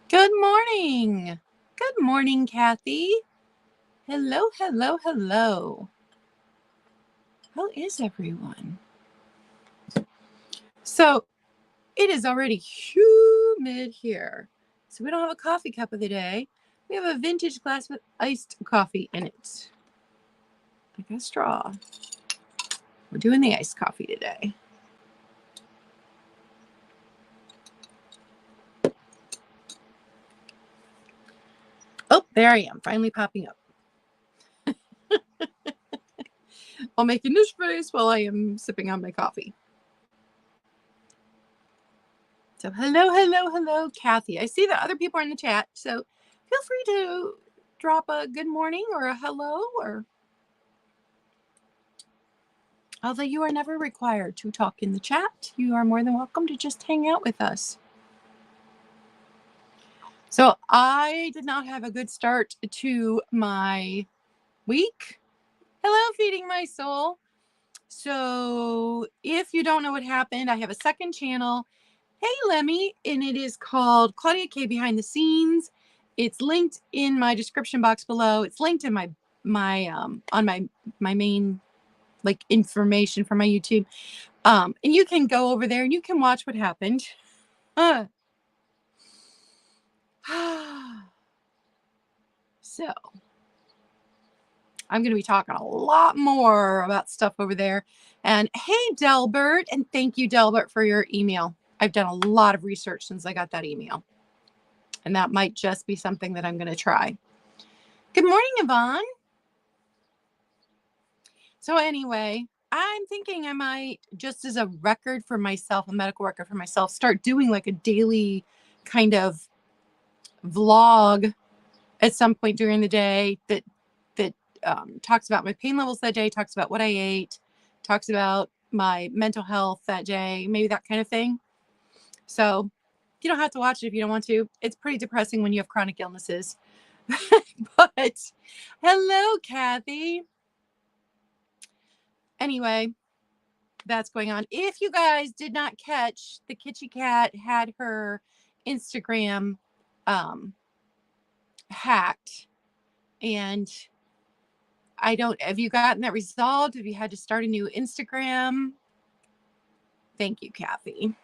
Good morning. Good morning, Kathy. Hello, hello, hello. How is everyone? So, it is already humid here. So, we don't have a coffee cup of the day. We have a vintage glass with iced coffee in it. Like a straw. We're doing the iced coffee today. Oh, there I am, finally popping up. While making this face while I am sipping on my coffee. So hello, hello, hello, Kathy. I see that other people are in the chat, so feel free to drop a good morning or a hello, or although you are never required to talk in the chat, you are more than welcome to just hang out with us. So I did not have a good start to my week. Hello, Feeding My Soul. So if you don't know what happened, I have a second channel. Hey, Lemmy, and it is called Claudia K Behind the Scenes. It's linked in my description box below. It's linked in my on my main like information for my YouTube. And you can go over there and you can watch what happened. So I'm going to be talking a lot more about stuff over there. And hey, Delbert, and thank you, Delbert, for your email. I've done a lot of research since I got that email. And that might just be something that I'm going to try. Good morning, Yvonne. So anyway, I'm thinking I might, just as a record for myself, a medical record for myself, start doing like a daily kind of vlog at some point during the day that talks about my pain levels that day, talks about what I ate, talks about my mental health that day, maybe that kind of thing. So you don't have to watch it if you don't want to. It's pretty depressing when you have chronic illnesses. But hello, Kathy. Anyway, that's going on. If you guys did not catch, the Kitty Cat had her Instagram hacked. And have you gotten that resolved? Have you had to start a new Instagram? Thank you, Kathy.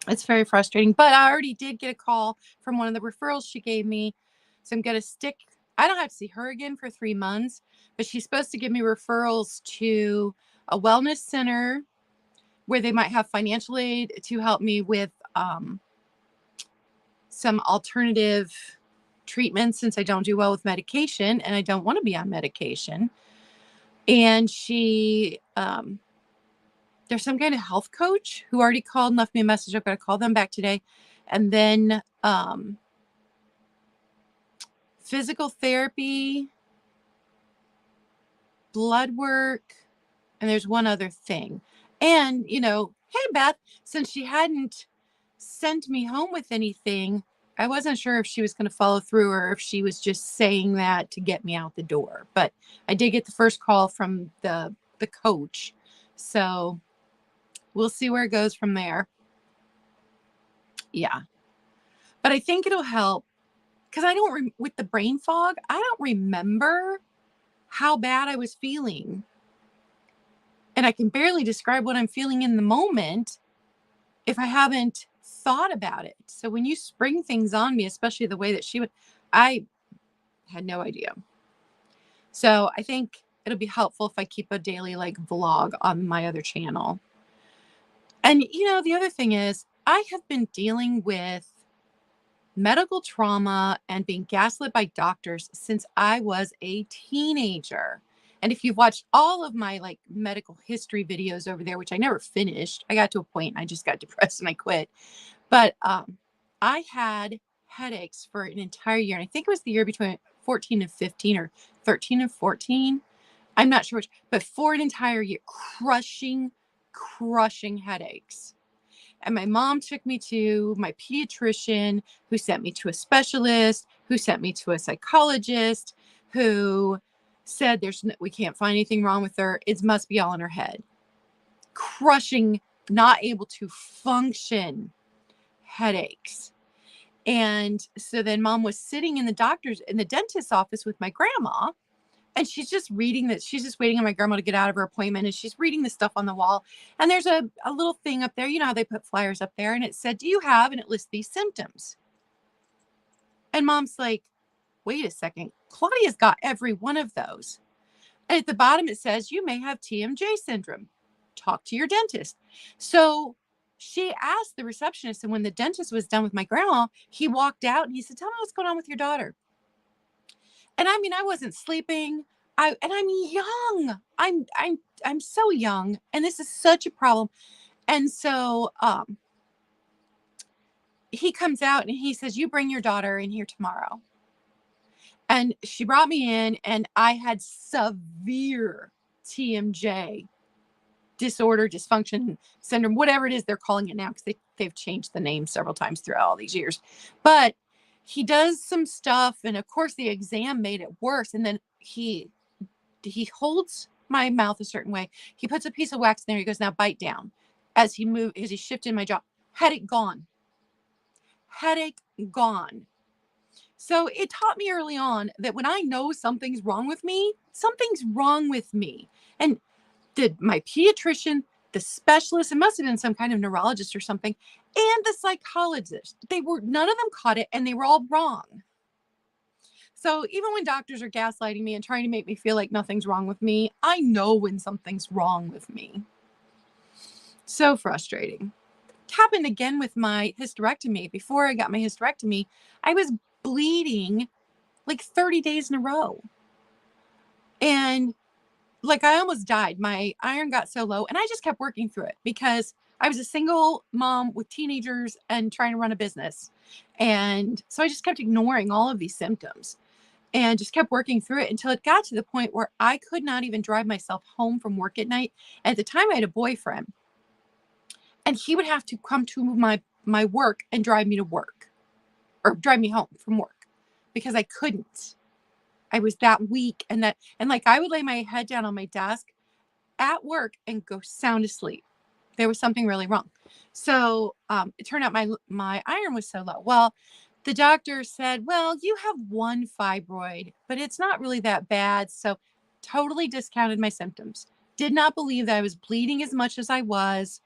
It's very frustrating, but I already did get a call from one of the referrals she gave me. So I'm going to stick. I don't have to see her again for 3 months, but she's supposed to give me referrals to a wellness center where they might have financial aid to help me with some alternative treatments since I don't do well with medication and I don't want to be on medication. And she, there's some kind of health coach who already called and left me a message. I've got to call them back today. And then physical therapy, blood work, and there's one other thing. And, hey, Beth, since she hadn't sent me home with anything, I wasn't sure if she was going to follow through or if she was just saying that to get me out the door. But I did get the first call from the coach. So we'll see where it goes from there. Yeah. But I think it'll help because with the brain fog, I don't remember how bad I was feeling. And I can barely describe what I'm feeling in the moment if I haven't thought about it. So when you spring things on me, especially the way that she would, I had no idea. So I think it'll be helpful if I keep a daily vlog on my other channel. And the other thing is I have been dealing with medical trauma and being gaslit by doctors since I was a teenager. And if you've watched all of my medical history videos over there, which I never finished, I got to a point and I just got depressed and I quit. But I had headaches for an entire year. And I think it was the year between 14 and 15 or 13 and 14. I'm not sure which, but for an entire year, crushing headaches. And my mom took me to my pediatrician, who sent me to a specialist, who sent me to a psychologist, who said we can't find anything wrong with her. It must be all in her head. Crushing, not able to function headaches. And so then mom was sitting in the dentist's office with my grandma, and she's just reading that. She's just waiting on my grandma to get out of her appointment, and she's reading the stuff on the wall. And there's a little thing up there. You know how they put flyers up there, and it said, "Do you have?" And it lists these symptoms. And mom's like, "Wait a second. Claudia's got every one of those." And at the bottom, it says, "You may have TMJ syndrome. Talk to your dentist." So she asked the receptionist, and when the dentist was done with my grandma, he walked out and he said, "Tell me what's going on with your daughter." And I mean, I wasn't sleeping. I'm young. I'm so young, and this is such a problem. And so he comes out and he says, "You bring your daughter in here tomorrow." And she brought me in, and I had severe TMJ disorder, dysfunction syndrome, whatever it is they're calling it now, because they've changed the name several times throughout all these years. But he does some stuff, and of course the exam made it worse. And then he holds my mouth a certain way. He puts a piece of wax in there. He goes, "Now bite down." As he shifted my jaw, headache gone. Headache gone. So it taught me early on that when I know something's wrong with me, something's wrong with me. And my pediatrician, the specialist, it must have been some kind of neurologist or something, and the psychologist, none of them caught it, and they were all wrong. So even when doctors are gaslighting me and trying to make me feel like nothing's wrong with me, I know when something's wrong with me. So frustrating. It happened again with my hysterectomy. Before I got my hysterectomy, I was bleeding like 30 days in a row. And like I almost died. My iron got so low, and I just kept working through it because I was a single mom with teenagers and trying to run a business. And so I just kept ignoring all of these symptoms and just kept working through it until it got to the point where I could not even drive myself home from work at night. At the time I had a boyfriend, and he would have to come to my work and drive me to work, or drive me home from work, because I couldn't. I was that weak, and like I would lay my head down on my desk at work and go sound asleep. There was something really wrong. So it turned out my iron was so low. Well, the doctor said, "Well, you have one fibroid, but it's not really that bad." So totally discounted my symptoms. Did not believe that I was bleeding as much as I was.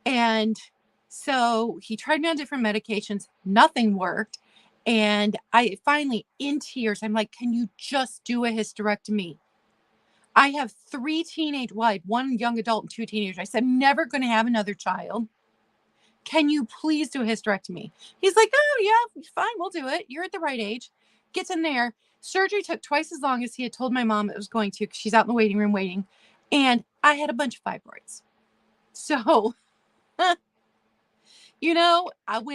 And so he tried me on different medications. Nothing worked. And I finally, in tears, I'm like, "Can you just do a hysterectomy? I have 3 well, I had 1 young adult and 2 teenagers." I said, "I'm never going to have another child. Can you please do a hysterectomy?" He's like, "Oh, yeah, fine, we'll do it. You're at the right age." Gets in there. Surgery took twice as long as he had told my mom it was going to, because she's out in the waiting room waiting. And I had a bunch of fibroids. So, when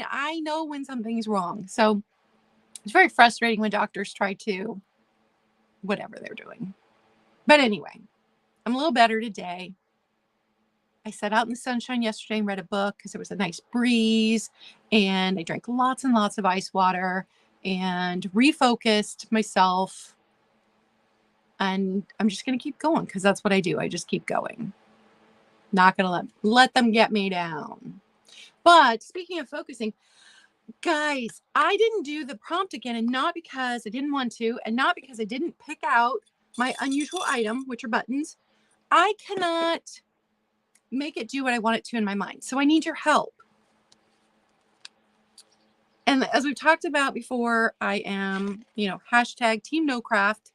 I know when something's wrong. So it's very frustrating when doctors try to whatever they're doing. But anyway, I'm a little better today. I sat out in the sunshine yesterday and read a book because it was a nice breeze, and I drank lots and lots of ice water and refocused myself. And I'm just going to keep going, because that's what I do. I just keep going. Not going to let them get me down. But speaking of focusing, guys, I didn't do the prompt again, and not because I didn't want to, and not because I didn't pick out my unusual item, which are buttons. I cannot make it do what I want it to in my mind. So I need your help. And as we've talked about before, I am, hashtag team no craft.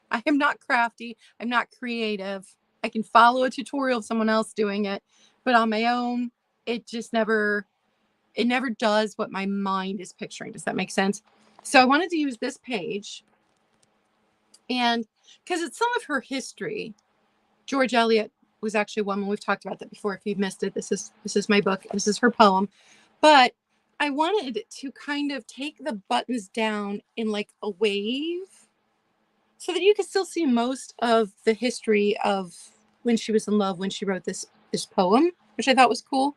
I am not crafty. I'm not creative. I can follow a tutorial of someone else doing it, but on my own, it never does what my mind is picturing. Does that make sense? So I wanted to use this page, and because it's some of her history. George Eliot was actually a woman. We've talked about that before. If you've missed it, this is my book. This is her poem. But I wanted to kind of take the buttons down in like a wave, so that you could still see most of the history of when she was in love, when she wrote this poem, which I thought was cool.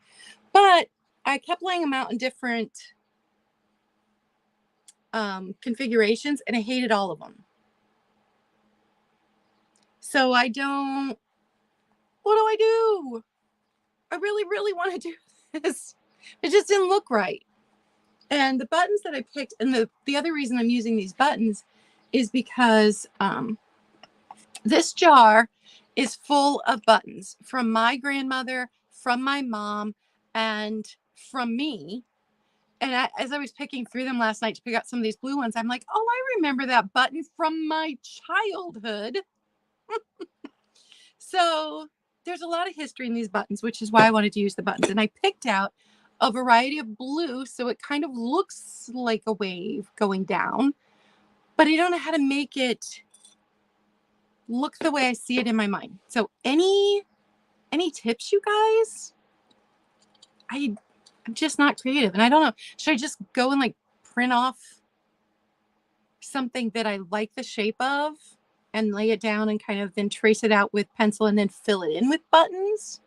But I kept laying them out in different configurations, and I hated all of them. So what do I do? I really, really want to do this. It just didn't look right. And the buttons that I picked, and the other reason I'm using these buttons is because this jar is full of buttons from my grandmother, from my mom, and from me. And as I was picking through them last night to pick out some of these blue ones, I'm like, oh, I remember that button from my childhood. So there's a lot of history in these buttons, which is why I wanted to use the buttons. And I picked out a variety of blue, so it kind of looks like a wave going down, but I don't know how to make it look the way I see it in my mind. So any tips, you guys? I'm just not creative, and I don't know. Should I just go and like print off something that I like the shape of and lay it down and kind of then trace it out with pencil and then fill it in with buttons?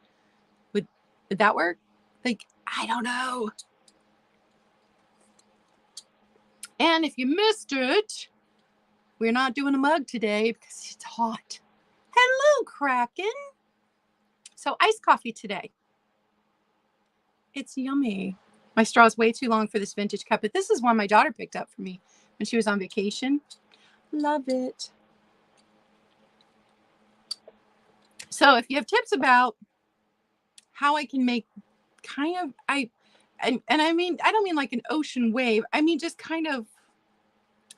Would that work? Like, I don't know. And if you missed it, we're not doing a mug today because it's hot. Hello, Kraken. So iced coffee today. It's yummy. My straw is way too long for this vintage cup, but this is one my daughter picked up for me when she was on vacation. Love it. So if you have tips about how I can make kind of, and I mean, I don't mean like an ocean wave. I mean, just kind of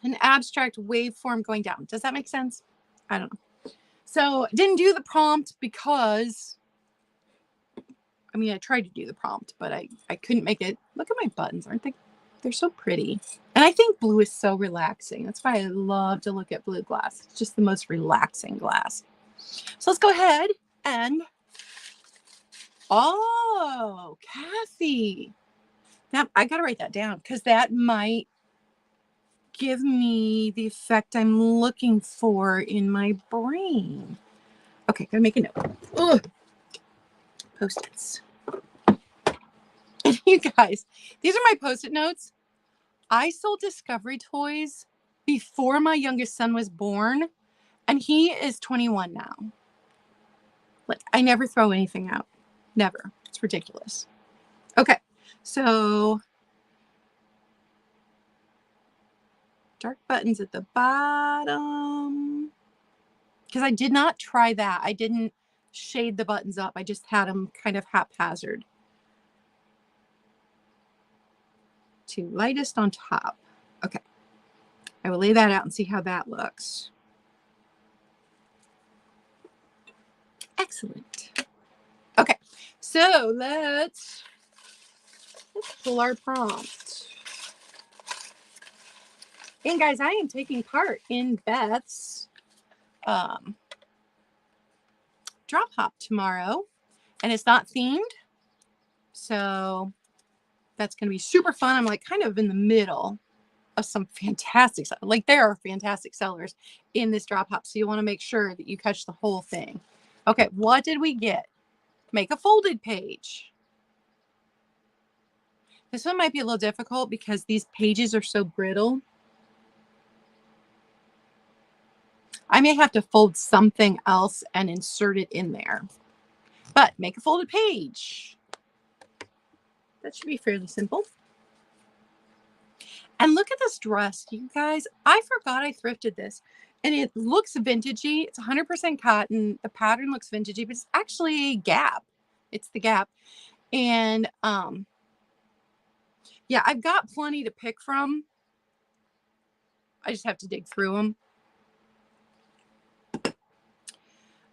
an abstract waveform going down. Does that make sense? I don't know. So didn't do the prompt because, I mean, I tried to do the prompt, but I couldn't make it. Look at my buttons. Aren't they? They're so pretty. And I think blue is so relaxing. That's why I love to look at blue glass. It's just the most relaxing glass. So let's go ahead and, oh, Kathy. Now I got to write that down because that might give me the effect I'm looking for in my brain. Okay, gotta make a note. Ugh. Post-its. You guys, these are my post-it notes. I sold Discovery toys before my youngest son was born, and he is 21 now. Like, I never throw anything out. Never. It's ridiculous. Okay, so dark buttons at the bottom. Because I did not try that. I didn't shade the buttons up. I just had them kind of haphazard. To lightest on top. Okay. I will lay that out and see how that looks. Excellent. Okay. So let's pull our prompt. And guys, I am taking part in Beth's drop hop tomorrow, and it's not themed, so that's going to be super fun. I'm like kind of in the middle of some fantastic, like there are fantastic sellers in this drop hop, so you want to make sure that you catch the whole thing. Okay, what did we get? Make a folded page. This one might be a little difficult because these pages are so brittle. I may have to fold something else and insert it in there. But make a folded page. That should be fairly simple. And look at this dress, you guys. I forgot I thrifted this. And it looks vintagey. It's 100% cotton. The pattern looks vintagey, but it's actually Gap. It's the Gap. And yeah, I've got plenty to pick from. I just have to dig through them.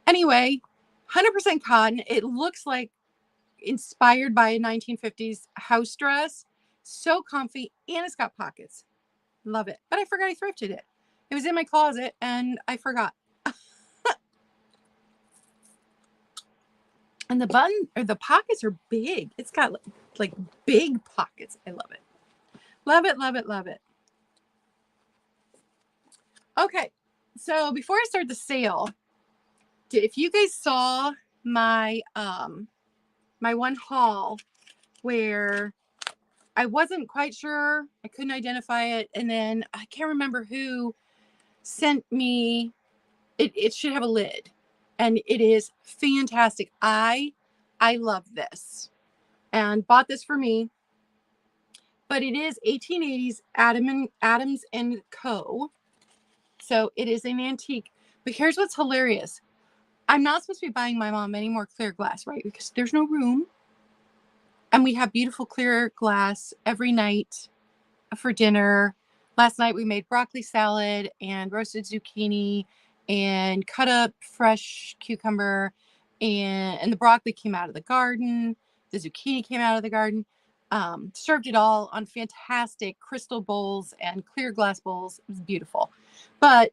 Anyway, 100% cotton. It looks like inspired by a 1950s house dress. So comfy, and it's got pockets. Love it. But I forgot I thrifted it. It was in my closet, and I forgot. And the button, or the pockets are big. It's got like big pockets. I love it. Love it, love it, love it. Okay, so before I start the sale, if you guys saw my my one haul where I wasn't quite sure, I couldn't identify it, and then I can't remember who sent me, it should have a lid, and it is fantastic. I love this, and bought this for me. but it is 1880s Adams and Co. So it is an antique. But here's what's hilarious. I'm not supposed to be buying my mom any more clear glass, right? Because there's no room. And we have beautiful clear glass every night for dinner. Last night we made broccoli salad and roasted zucchini and cut up fresh cucumber, and the broccoli came out of the garden. The zucchini came out of the garden. Served it all on fantastic crystal bowls and clear glass bowls. It was beautiful. But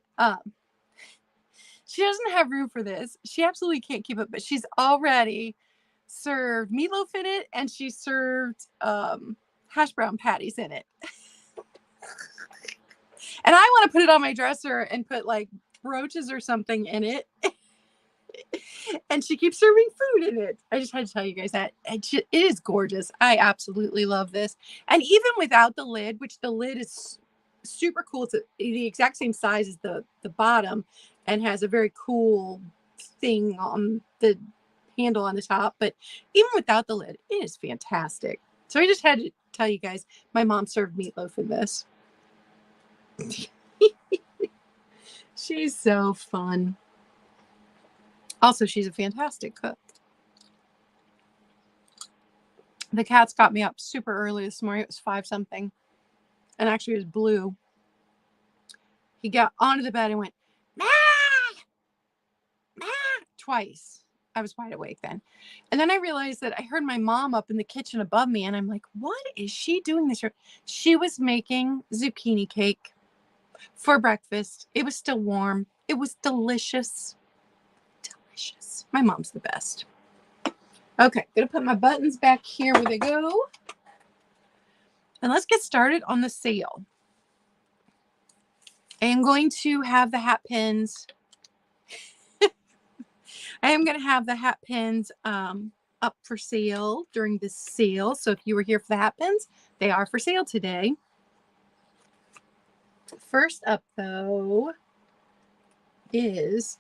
she doesn't have room for this. She absolutely can't keep it, but she's already served meatloaf in it, and she served hash brown patties in it. And I want to put it on my dresser and put like brooches or something in it. And she keeps serving food in it. I just had to tell you guys that. It is gorgeous. I absolutely love this. And even without the lid, which the lid is super cool. It's the exact same size as the bottom and has a very cool thing on the handle on the top. But even without the lid, it is fantastic. So I just had to tell you guys, my mom served meatloaf in this. She's so fun. Also, she's a fantastic cook. The cats got me up super early this morning. It was 5-something. And actually it was Blue. He got onto the bed and went, "Ma! Ma!" twice. I was wide awake then. And then I realized that I heard my mom up in the kitchen above me. And I'm like, what is she doing this year? She was making zucchini cake for breakfast. It was still warm. It was delicious. Delicious. My mom's the best. Okay, gonna put my buttons back here where they go. And let's get started on the sale. I am going to have the hat pins. I am going to have the hat pins up for sale during this sale. So if you were here for the hat pins, they are for sale today. First up, though, is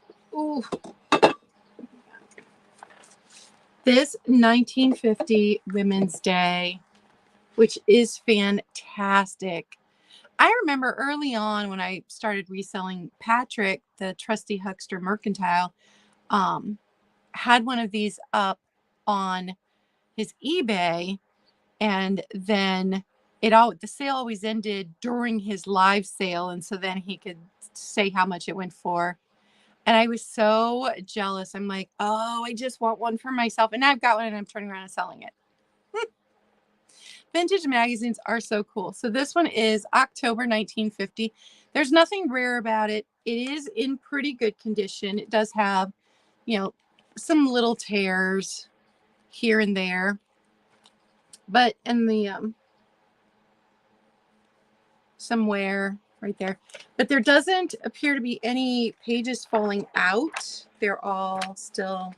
this 1950 Women's Day, which is fantastic. I remember early on when I started reselling, Patrick, the trusty huckster mercantile, had one of these up on his eBay, and then the sale always ended during his live sale, and so then he could say how much it went for. And I was so jealous. I'm like, oh, I just want one for myself. And now I've got one and I'm turning around and selling it. Vintage magazines are so cool. So this one is October 1950. There's nothing rare about it. It is in pretty good condition. It does have, some little tears here and there. But in the somewhere right there. But there doesn't appear to be any pages falling out. They're all still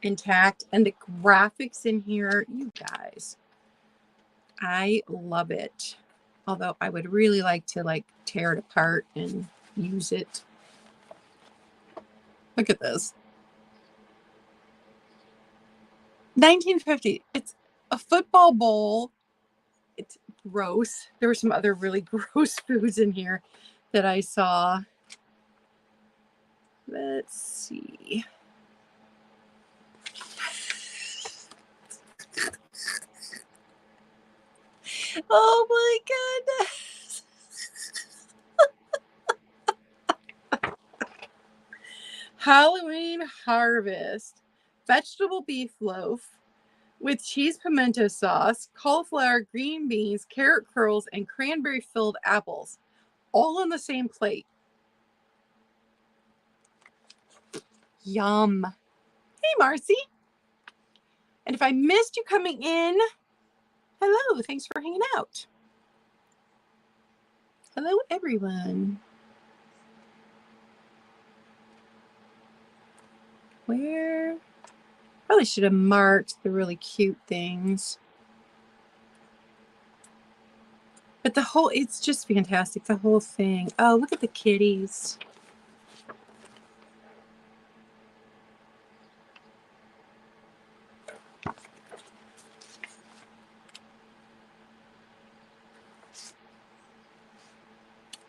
intact. And the graphics in here, you guys, I love it. Although I would really like to tear it apart and use it. Look at this. 1950. It's a football bowl. It's gross. There were some other really gross foods in here that I saw. Let's see. Oh my goodness. Halloween harvest. Vegetable beef loaf with cheese pimento sauce, cauliflower, green beans, carrot curls, and cranberry-filled apples, all on the same plate. Yum. Hey, Marcy. And if I missed you coming in, hello. Thanks for hanging out. Hello, everyone. Where? Probably should have marked the really cute things. But it's just fantastic, the whole thing. Oh, look at the kitties.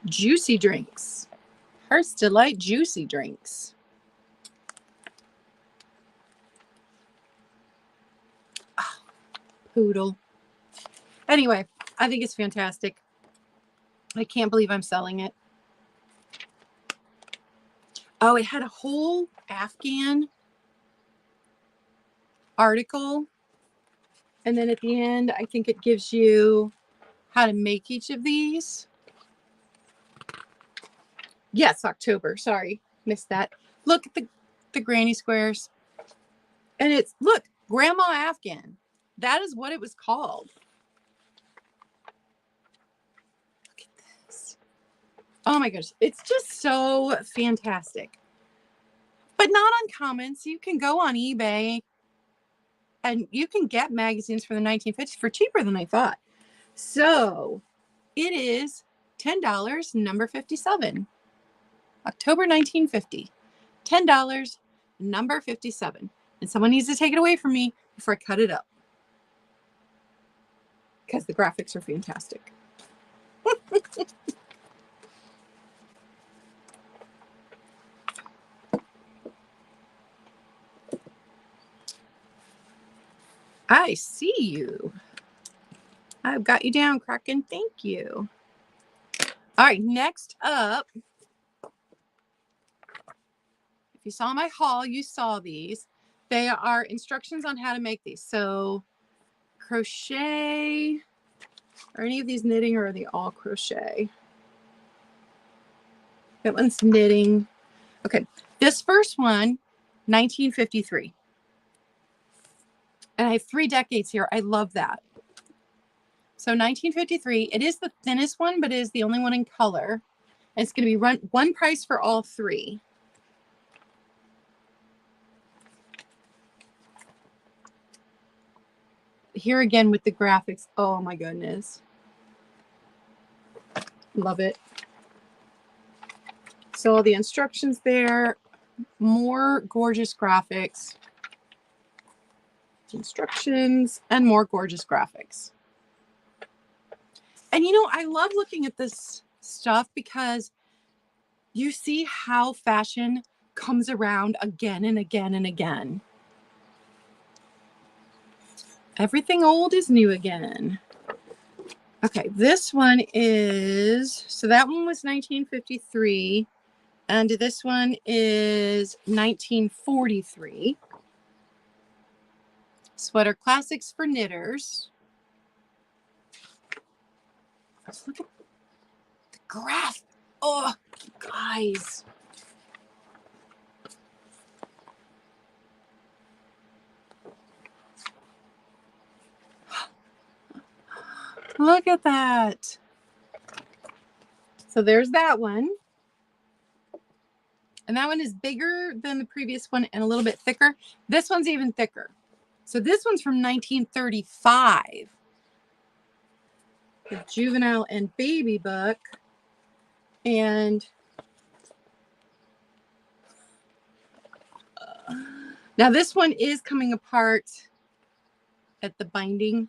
Juicy drinks. Heart's Delight juicy drinks. Oh, poodle. Anyway, I think it's fantastic. I can't believe I'm selling it. Oh, it had a whole Afghan article. And then at the end, I think it gives you how to make each of these. Yes, October. Sorry, missed that. Look at the granny squares. And it's, look, Grandma Afghan. That is what it was called. Look at this. Oh my gosh. It's just so fantastic. But not uncommon. So you can go on eBay and you can get magazines from the 1950s for cheaper than I thought. So it is $10, number 57. October 1950. $10, number 57. And someone needs to take it away from me before I cut it up. Because the graphics are fantastic. I see you. I've got you down, Kraken. Thank you. All right, next up. If you saw my haul, you saw these. They are instructions on how to make these. So crochet, are any of these knitting or are they all crochet? That one's knitting. Okay, this first one, 1953. And I have 3 decades here. I love that. So 1953, it is the thinnest one, but it is the only one in color. And it's going to be one price for all 3. Here again with the graphics. Oh my goodness. Love it. So all the instructions there, more gorgeous graphics. Instructions and more gorgeous graphics. And you know, I love looking at this stuff because you see how fashion comes around again and again and again. Everything old is new again. Okay, this one is, so that one was 1953, and this one is 1943. Sweater Classics for Knitters. Let's look at the graph. Oh, guys. Look at that. So there's that one. And that one is bigger than the previous one and a little bit thicker. This one's even thicker. So this one's from 1935. The juvenile and baby book. And now this one is coming apart at the binding.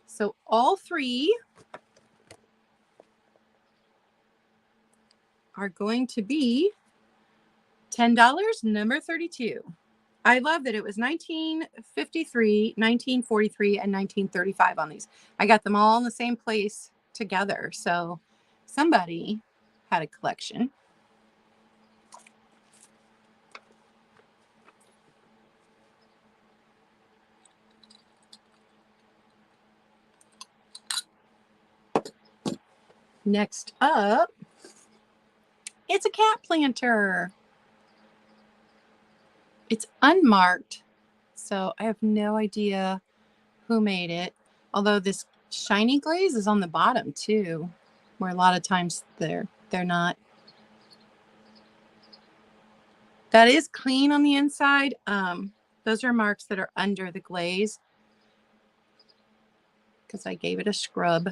So all 3 are going to be $10, number 32. I love that it was 1953, 1943, and 1935 on these. I got them all in the same place together. So somebody had a collection. Next up, it's a cat planter. It's unmarked, so I have no idea who made it. Although this shiny glaze is on the bottom too, where a lot of times they're not. That is clean on the inside. Those are marks that are under the glaze because I gave it a scrub.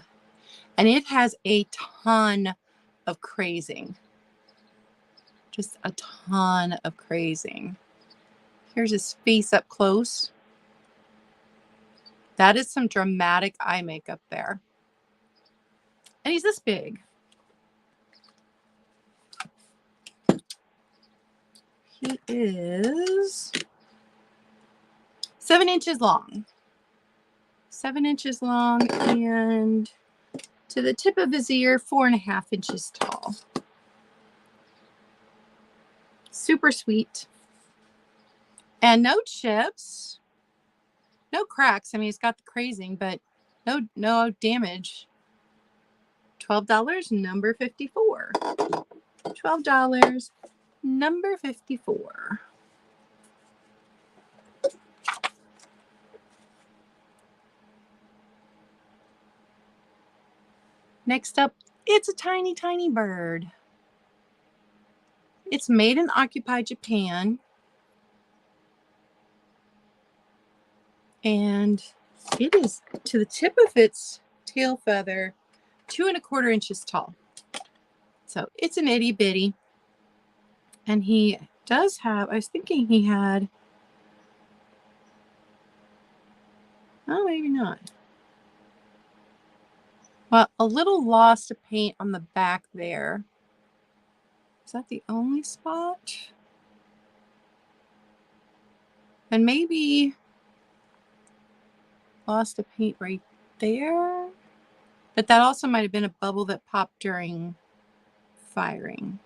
And it has a ton of crazing. Just a ton of crazing. Here's his face up close. That is some dramatic eye makeup there. And he's this big. He is 7 inches long. 7 inches long, and to the tip of his ear, 4.5 inches tall. Super sweet. And no chips, no cracks. I mean, it's got the crazing, but no damage. $12, number 54. $12, number 54. Next up, it's a tiny, tiny bird. It's made in occupied Japan. And it is to the tip of its tail feather, 2¼ inches tall. So it's an itty bitty. And he does have, I was thinking he had, oh, maybe not. Well, a little loss of paint on the back there. Is that the only spot? And maybe lost a paint right there. But that also might have been a bubble that popped during firing.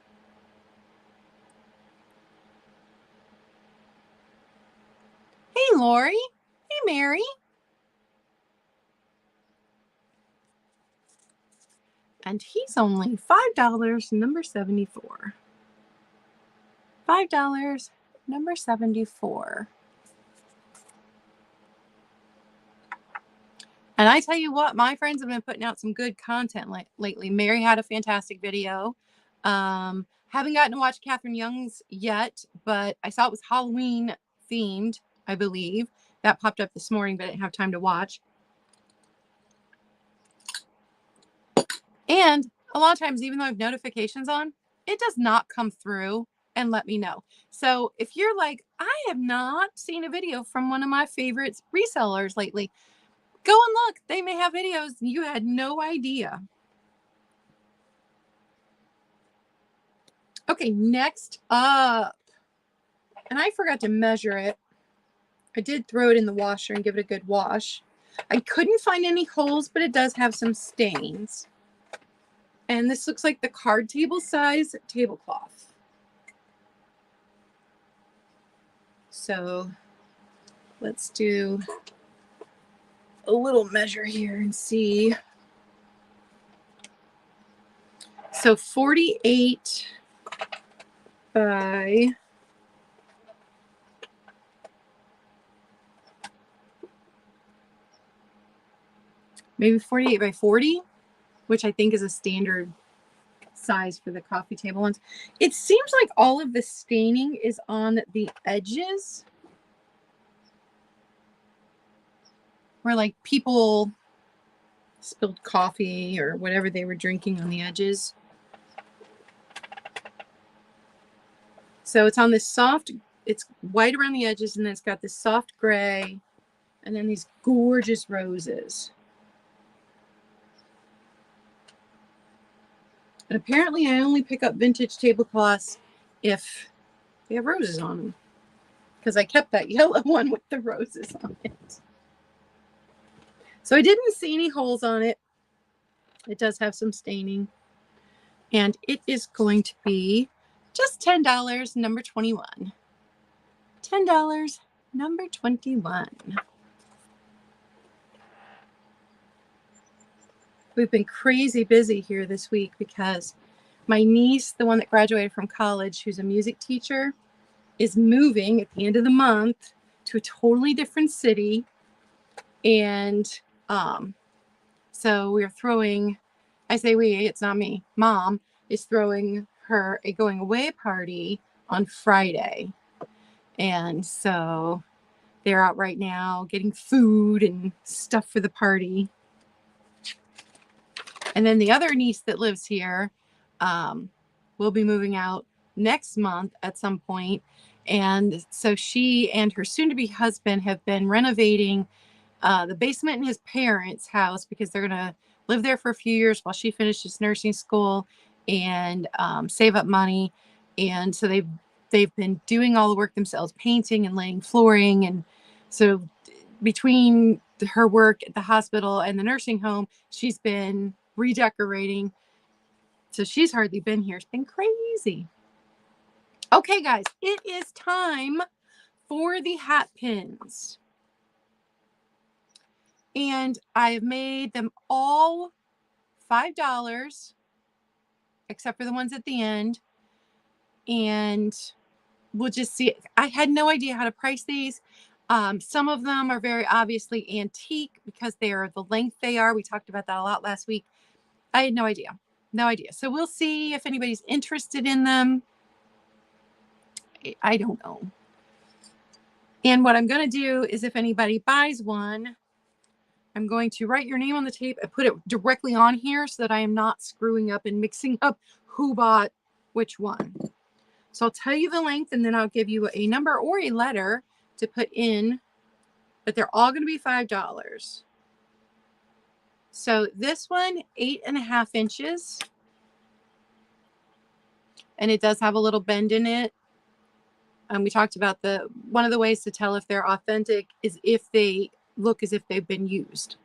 Hey, Lori. Hey, Mary. And he's only $5, number 74. $5, number 74. And I tell you what, my friends have been putting out some good content lately. Mary had a fantastic video. Haven't gotten to watch Catherine Young's yet, but I saw it was Halloween themed, I believe. That popped up this morning, but I didn't have time to watch. And a lot of times, even though I have notifications on, it does not come through and let me know. So if you're like, I have not seen a video from one of my favorite resellers lately, go and look. They may have videos you had no idea. Okay, next up. And I forgot to measure it. I did throw it in the washer and give it a good wash. I couldn't find any holes, but it does have some stains. And this looks like the card table size tablecloth. So let's do a little measure here and see. So 48 by maybe 48 by 40, which I think is a standard size for the coffee table ones. It seems like all of the staining is on the edges, where like people spilled coffee or whatever they were drinking on the edges. So it's on this soft, it's white around the edges, and then it's got this soft gray, and then these gorgeous roses. And apparently I only pick up vintage tablecloths if they have roses on them, because I kept that yellow one with the roses on it. So I didn't see any holes on it. It does have some staining. And it is going to be just $10, number 21. $10, number 21. We've been crazy busy here this week because my niece, the one that graduated from college, who's a music teacher, is moving at the end of the month to a totally different city. And so we're throwing, I say we, it's not me, Mom is throwing her a going away party on Friday. And so they're out right now getting food and stuff for the party. And then the other niece that lives here will be moving out next month at some point. And so she and her soon-to-be husband have been renovating the basement in his parents' house, because they're going to live there for a few years while she finishes nursing school and save up money. And so they've been doing all the work themselves, painting and laying flooring. And so between her work at the hospital and the nursing home, she's been redecorating. So she's hardly been here. It's been crazy. Okay, guys, it is time for the hat pins. And I've made them all $5, except for the ones at the end. And we'll just see. I had no idea how to price these. Some of them are very obviously antique because they are the length they are. We talked about that a lot last week. I had no idea. No idea. So we'll see if anybody's interested in them. I don't know. And what I'm going to do is if anybody buys one, I'm going to write your name on the tape and put it directly on here so that I am not screwing up and mixing up who bought which one. So I'll tell you the length and then I'll give you a number or a letter to put in, but they're all going to be $5. So this one, 8.5 inches. And it does have a little bend in it. We talked about one of the ways to tell if they're authentic is if they look as if they've been used.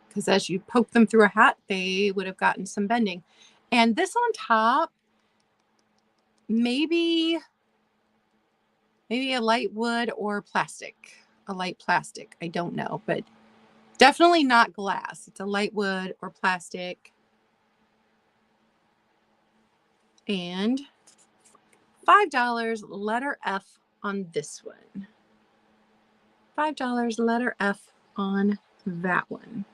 Because as you poke them through a hat, they would have gotten some bending. And this on top, maybe a light wood or plastic. A light plastic. I don't know, but definitely not glass. It's a light wood or plastic. And $5 letter F on this one. $5 letter F on that one.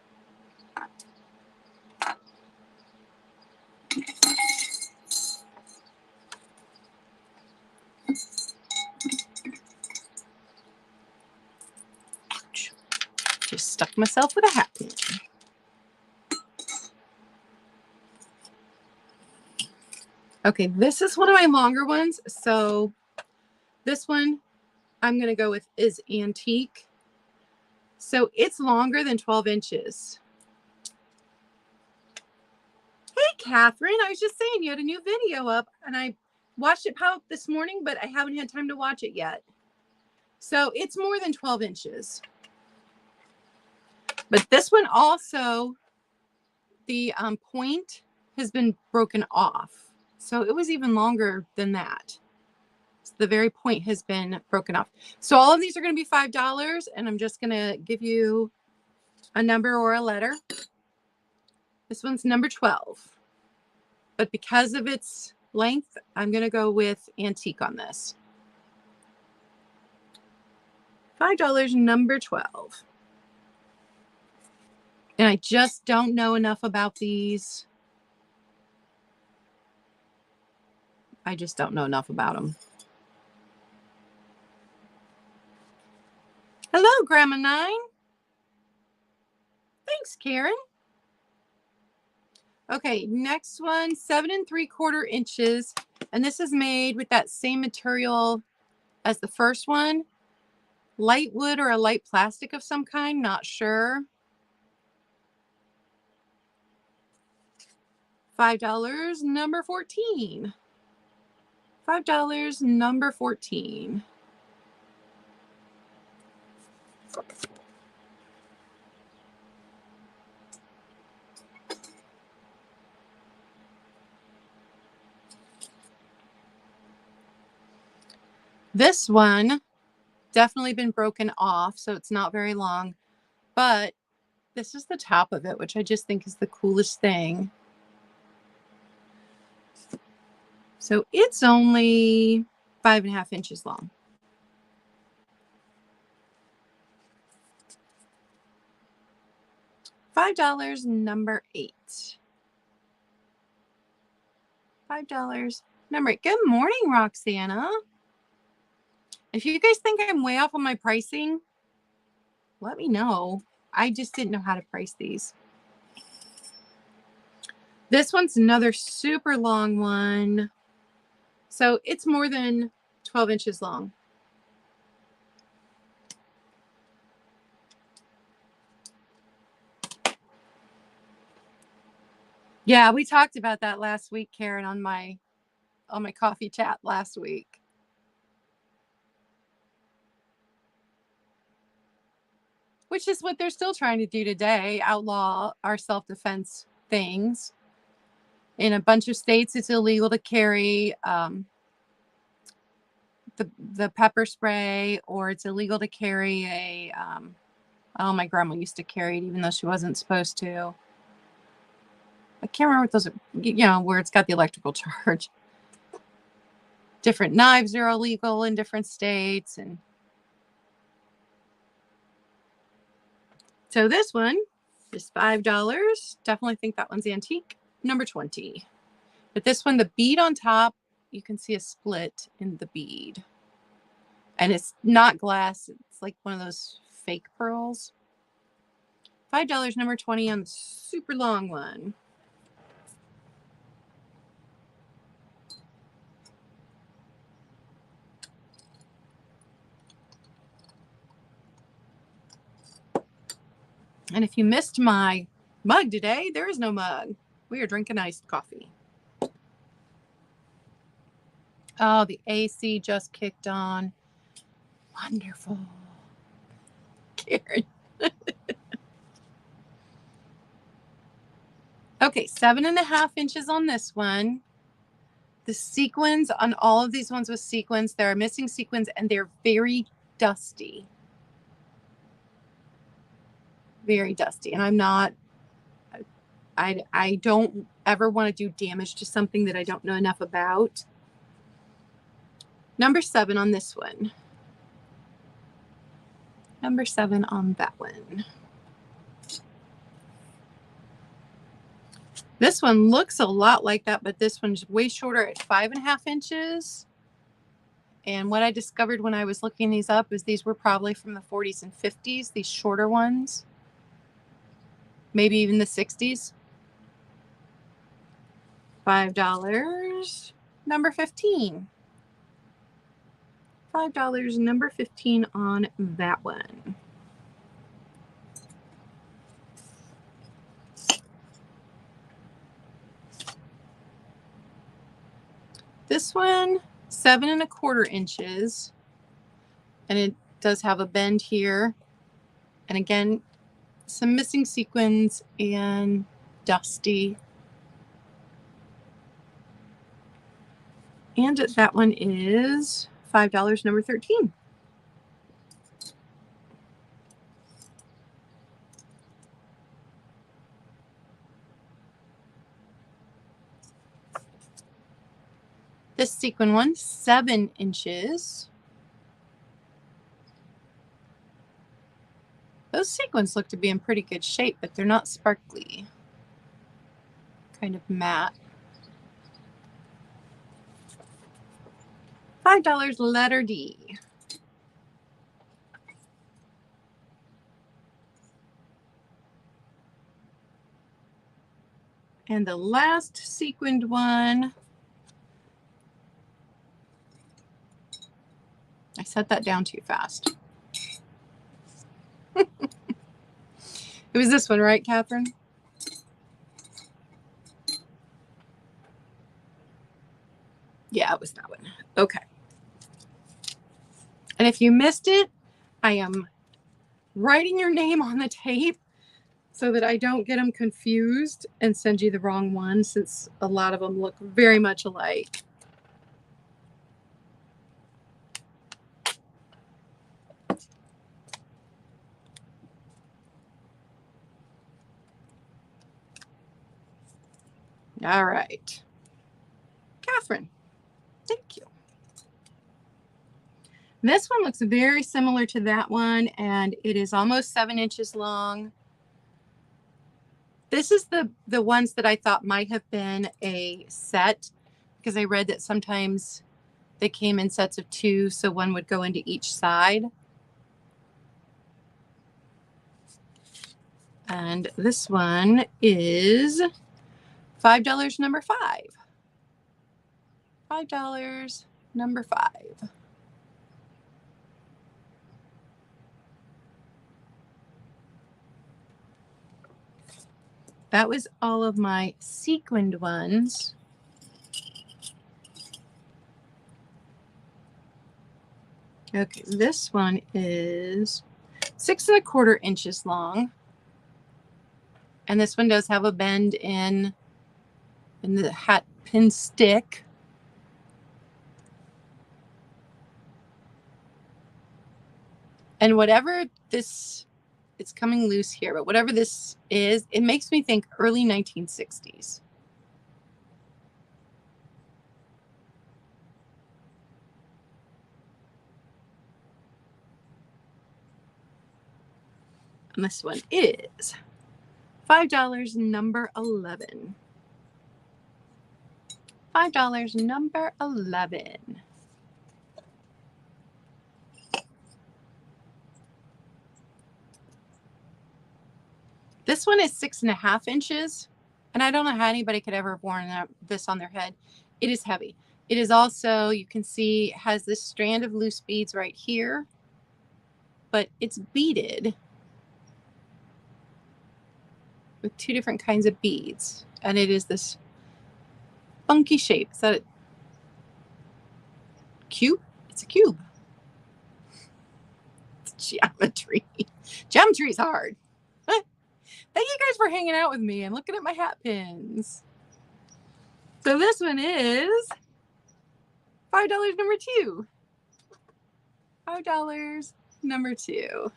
Ouch. Just stuck myself with a hat pin. Okay, this is one of my longer ones. So this one I'm going to go with is antique. So it's longer than 12 inches. Hey, Catherine, I was just saying you had a new video up and I watched it pop up this morning, but I haven't had time to watch it yet. So it's more than 12 inches. But this one also, the point has been broken off. So it was even longer than that. So the very point has been broken off. So all of these are going to be $5, and I'm just going to give you a number or a letter. This one's number 12. But because of its length, I'm going to go with antique on this. $5, number 12. And I just don't know enough about these. I just don't know enough about them. Hello, Grandma 9. Thanks, Karen. Okay, next one, 7 3/4 inches. And this is made with that same material as the first one. Light wood or a light plastic of some kind, not sure. $5, number 14. $5, number 14. This one definitely been broken off, so it's not very long, but this is the top of it, which I just think is the coolest thing. So it's only 5.5 inches long. $5, number 8. $5, number 8. Good morning, Roxana. If you guys think I'm way off on my pricing, let me know. I just didn't know how to price these. This one's another super long one. So it's more than 12 inches long. Yeah, we talked about that last week, Karen, on my coffee chat last week. Which is what they're still trying to do today, outlaw our self-defense things. In a bunch of states, it's illegal to carry the pepper spray, or it's illegal to carry a, oh, my grandma used to carry it even though she wasn't supposed to. I can't remember what those are, you know, where it's got the electrical charge. Different knives are illegal in different states. And so this one is $5. Definitely think that one's antique. Number 20. But this one, the bead on top, you can see a split in the bead. And it's not glass. It's like one of those fake pearls. $5, number 20 on the super long one. And if you missed my mug today, there is no mug. We are drinking iced coffee. Oh, the AC just kicked on. Wonderful. Karen. Okay, 7.5 inches on this one. The sequins on all of these ones with sequins, there are missing sequins and they're very dusty. Very dusty. And I'm not, I don't ever want to do damage to something that I don't know enough about. Number 7 on this one. Number 7 on that one. This one looks a lot like that, but this one's way shorter at 5.5 inches. And what I discovered when I was looking these up is these were probably from the 40s and 50s, these shorter ones. Maybe even the 60s. $5. Number 15. $5, number 15 on that one. This one, 7.25 inches. And it does have a bend here. And again, some missing sequins and dusty. And that one is $5, number 13. This sequin one, 7 inches. Those sequins look to be in pretty good shape, but they're not sparkly. Kind of matte. $5, letter D. And the last sequined one, I set that down too fast. It was this one, right, Catherine? Yeah, it was that one. Okay. And if you missed it, I am writing your name on the tape so that I don't get them confused and send you the wrong one, since a lot of them look very much alike. All right. Catherine, thank you. This one looks very similar to that one, and it is almost 7 inches long. This is the ones that I thought might have been a set, because I read that sometimes they came in sets of 2, so one would go into each side. And this one is $5, number 5. $5, number 5. That was all of my sequined ones. Okay, this one is 6 1/4 inches long. And this one does have a bend in the hat pin stick. And whatever this, it's coming loose here, but whatever this is, it makes me think early 1960s. And this one is $5, number 11. $5, number 11. This one is 6 1/2 inches. And I don't know how anybody could ever have worn this on their head. It is heavy. It is also, you can see, has this strand of loose beads right here, but it's beaded with 2 different kinds of beads. And it is this funky shape. Is that a cube? It's a cube. It's geometry. Geometry is hard. Thank you guys for hanging out with me and looking at my hat pins. So this one is $5, number 2. $5, number 2.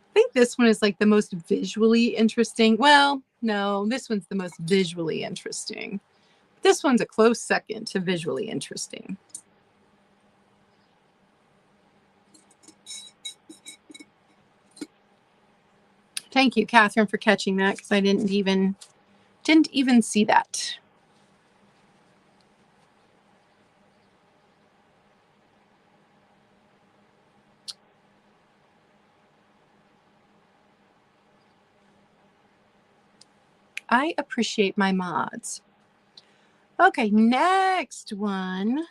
I think this one is like the most visually interesting. Well, no, this one's the most visually interesting. This one's a close second to visually interesting. Thank you, Catherine, for catching that, because I didn't even see that. I appreciate my mods. Okay, next one.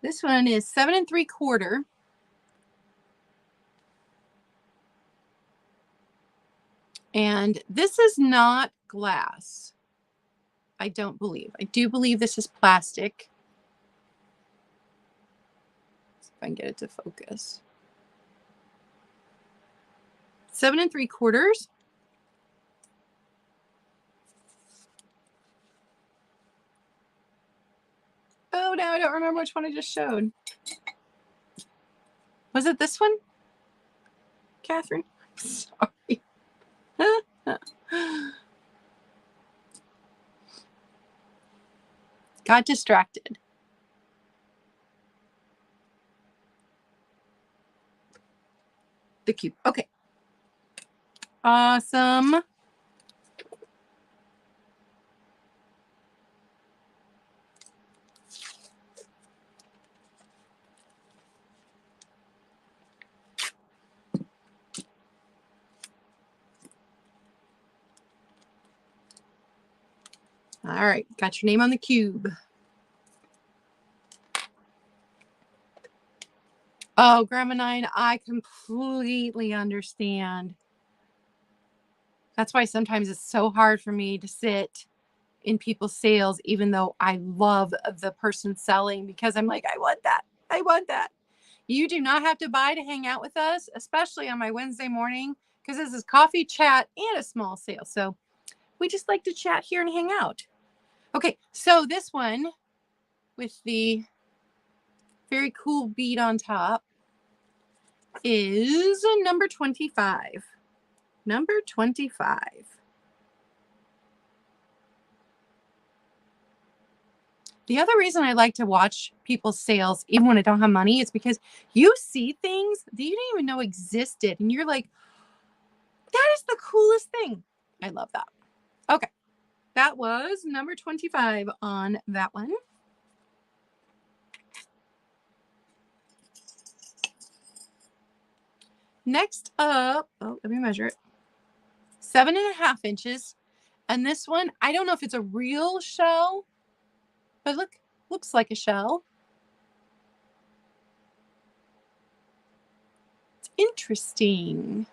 This one is 7 3/4. And this is not glass. I don't believe. I do believe this is plastic. Let's see if I can get it to focus. 7 3/4. Oh, now I don't remember which one I just showed. Was it this one, Catherine? Sorry. Got distracted. The cube. Okay. Awesome. All right, got your name on the cube. Oh, Grandma 9, I completely understand. That's why sometimes it's so hard for me to sit in people's sales, even though I love the person selling, because I'm like, I want that. I want that. You do not have to buy to hang out with us, especially on my Wednesday morning, because this is coffee, chat, and a small sale. So we just like to chat here and hang out. Okay, so this one with the very cool bead on top is number 25. Number 25. The other reason I like to watch people's sales, even when I don't have money, is because you see things that you didn't even know existed. And you're like, that is the coolest thing. I love that. Okay. That was number 25 on that one. Next up, oh, let me measure it. 7 1/2 inches. And this one, I don't know if it's a real shell, but looks like a shell. It's Interesting.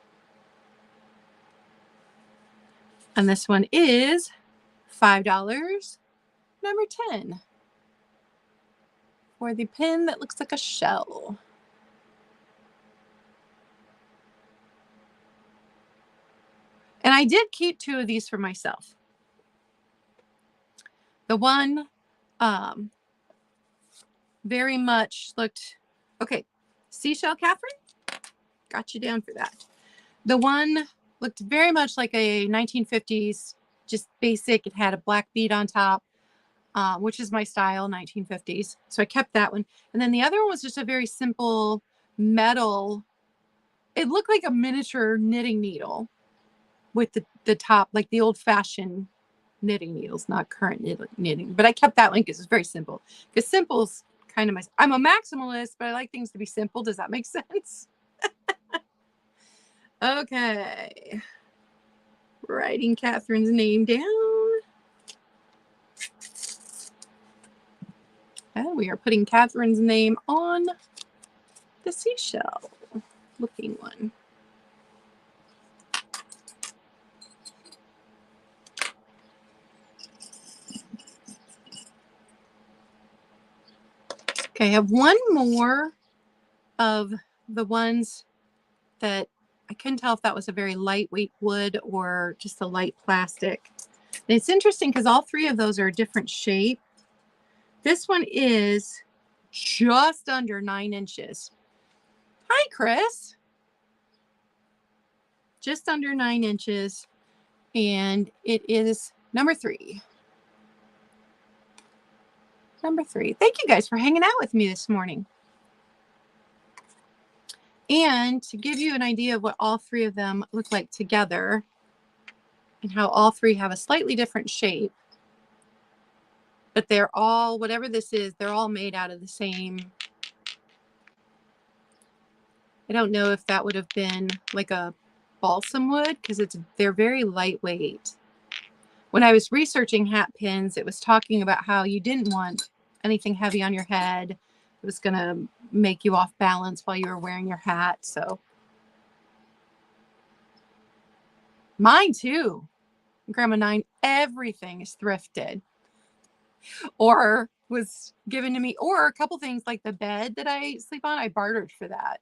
And this one is $5, number 10, for the pen that looks like a shell. And I did keep 2 of these for myself. The one very much looked, okay, seashell, Catherine, got you down for that. The one looked very much like a 1950s, just basic. It had a black bead on top, which is my style, 1950s. So I kept that one. And then the other one was just a very simple metal. It looked like a miniature knitting needle with the top, like the old-fashioned knitting needles, not current knitting. But I kept that one because it's very simple. Because simple's kind of my, I'm a maximalist, but I like things to be simple. Does that make sense? Okay. Writing Catherine's name down. And we are putting Catherine's name on the seashell looking one. Okay, I have one more of the ones that I couldn't tell if that was a very lightweight wood or just a light plastic. And it's interesting because all 3 of those are a different shape. This one is just under 9 inches. Hi, Chris. Just under 9 inches. And it is number 3. Number 3. Thank you guys for hanging out with me this morning. And to give you an idea of what all 3 of them look like together and how all 3 have a slightly different shape, but they're all, whatever this is, they're all made out of the same. I don't know if that would have been like a balsam wood because they're very lightweight. When I was researching hat pins, it was talking about how you didn't want anything heavy on your head. It was going to make you off balance while you were wearing your hat. So mine too. Grandma 9, everything is thrifted or was given to me, or a couple things like the bed that I sleep on, I bartered for that.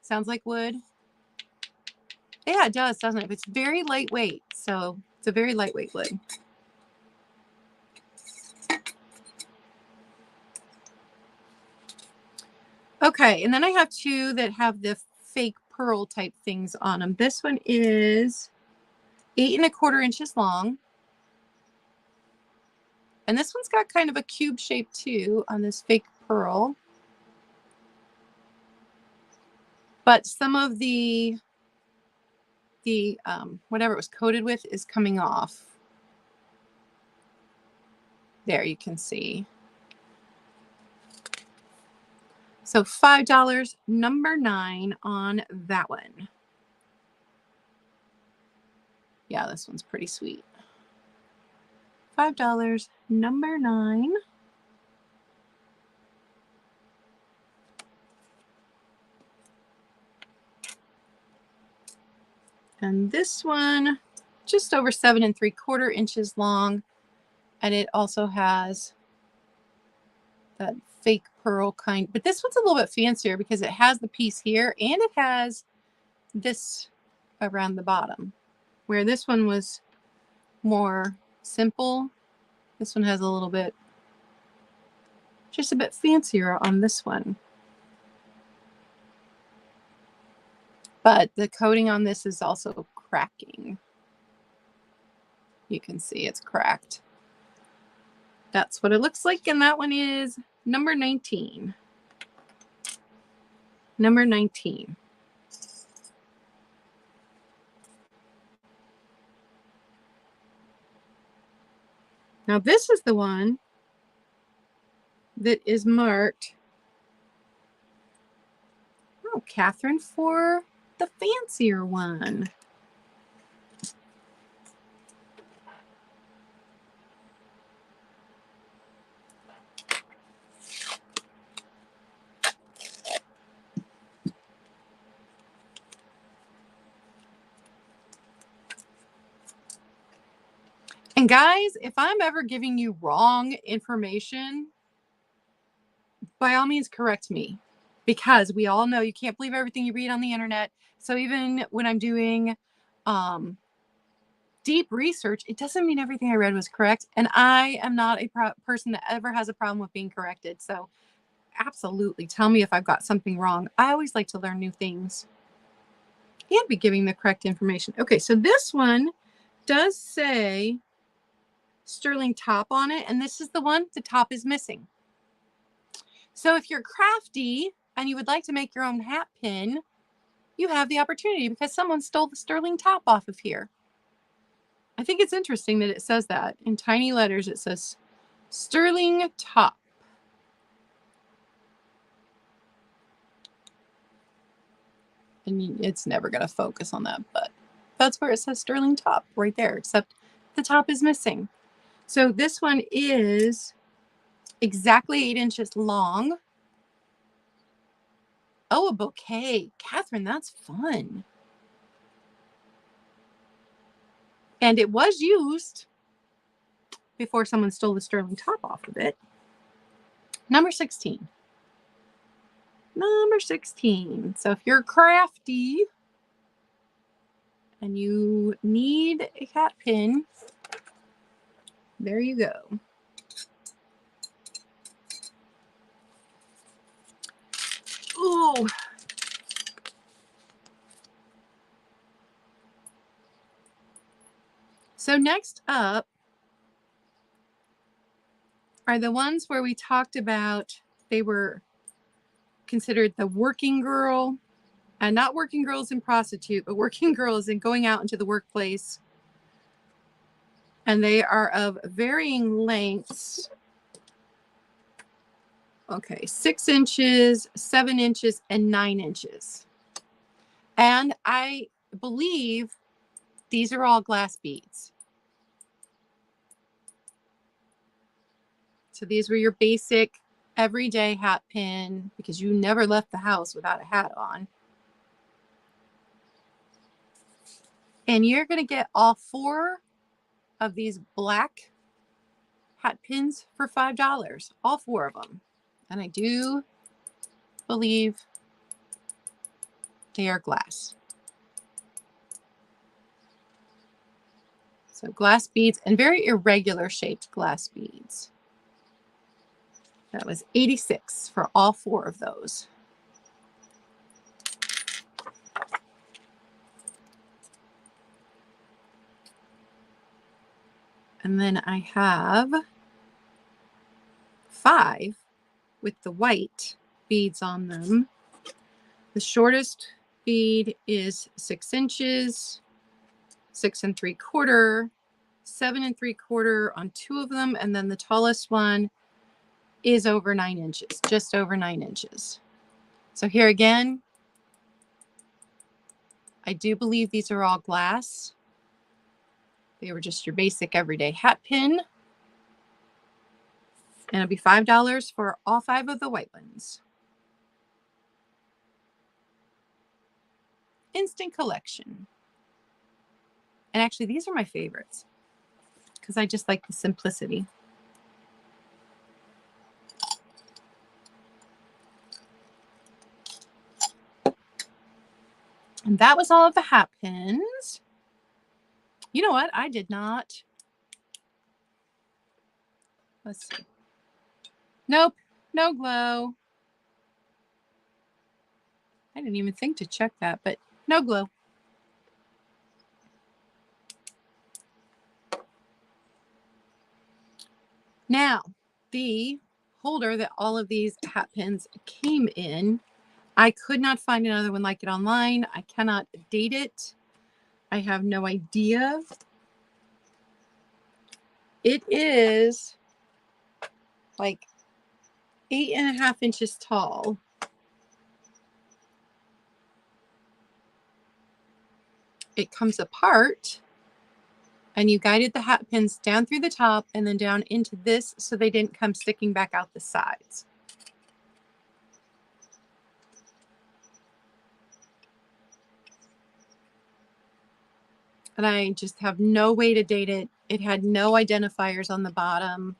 Sounds like wood. Yeah, it does, doesn't it? But it's very lightweight. So it's a very lightweight wood. Okay, and then I have 2 that have the fake pearl type things on them. This one is 8 1/4 inches long. And this one's got kind of a cube shape too on this fake pearl. But some of the whatever it was coated with is coming off. There you can see. So $5, number 9 on that one. Yeah, this one's pretty sweet. $5, number 9. And this one, just over 7 3/4 inches long. And it also has that fake pearl kind, but this one's a little bit fancier because it has the piece here and it has this around the bottom, where this one was more simple. This one has a little bit, just a bit fancier on this one. But the coating on this is also cracking. You can see it's cracked. That's what it looks like. And that one is number 19. Number 19. Now this is the one that is marked, oh, Catherine, for the fancier one. And guys, if I'm ever giving you wrong information, by all means correct me, because we all know you can't believe everything you read on the internet. So even when I'm doing deep research, it doesn't mean everything I read was correct. And I am not a person that ever has a problem with being corrected. So absolutely tell me if I've got something wrong. I always like to learn new things and be giving the correct information. Okay, so this one does say sterling top on it, and this is the one, the top is missing. So if you're crafty and you would like to make your own hat pin, you have the opportunity because someone stole the sterling top off of here. I think it's interesting that it says that in tiny letters. It says sterling top. And it's never going to focus on that, but that's where it says sterling top right there, except the top is missing. So this one is exactly 8 inches long. Oh, a bouquet. Catherine, that's fun. And it was used before someone stole the sterling top off of it. Number 16. Number 16. So if you're crafty and you need a hat pin, there you go. Ooh. So next up are the ones where we talked about they were considered the working girl, and not working girls in prostitute, but working girls in going out into the workplace. And they are of varying lengths. Okay, 6 inches, 7 inches, and 9 inches. And I believe these are all glass beads. So these were your basic everyday hat pin because you never left the house without a hat on. And you're going to get all 4 of these black hat pins for $5. All 4 of them. And I do believe they are glass. So glass beads and very irregular shaped glass beads. That was $86 for all 4 of those. And then I have 5 with the white beads on them. The shortest bead is 6 inches, 6 3/4, 7 3/4 on 2 of them. And then the tallest one is over 9 inches, just over 9 inches. So here again, I do believe these are all glass. They were just your basic everyday hat pin. And it'll be $5 for all 5 of the white ones. Instant collection. And actually, these are my favorites because I just like the simplicity. And that was all of the hat pins. You know what? I did not. Let's see. Nope, no glow. I didn't even think to check that, but no glow. Now, the holder that all of these hat pins came in, I could not find another one like it online. I cannot date it. I have no idea. It is like 8.5 inches tall. It comes apart, and you guided the hat pins down through the top and then down into this so they didn't come sticking back out the sides. And I just have no way to date it. It had no identifiers on the bottom.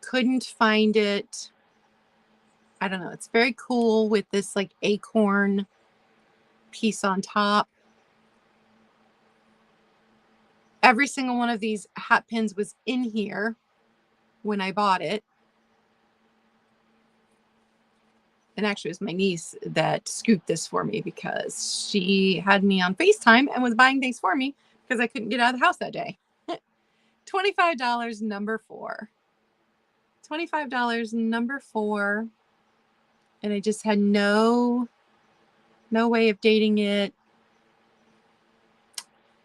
Couldn't find it. I don't know. It's very cool with this like acorn piece on top. Every single one of these hat pins was in here when I bought it. And actually, it was my niece that scooped this for me because she had me on FaceTime and was buying things for me because I couldn't get out of the house that day. $25, number 4. $25, number 4. And I just had no way of dating it.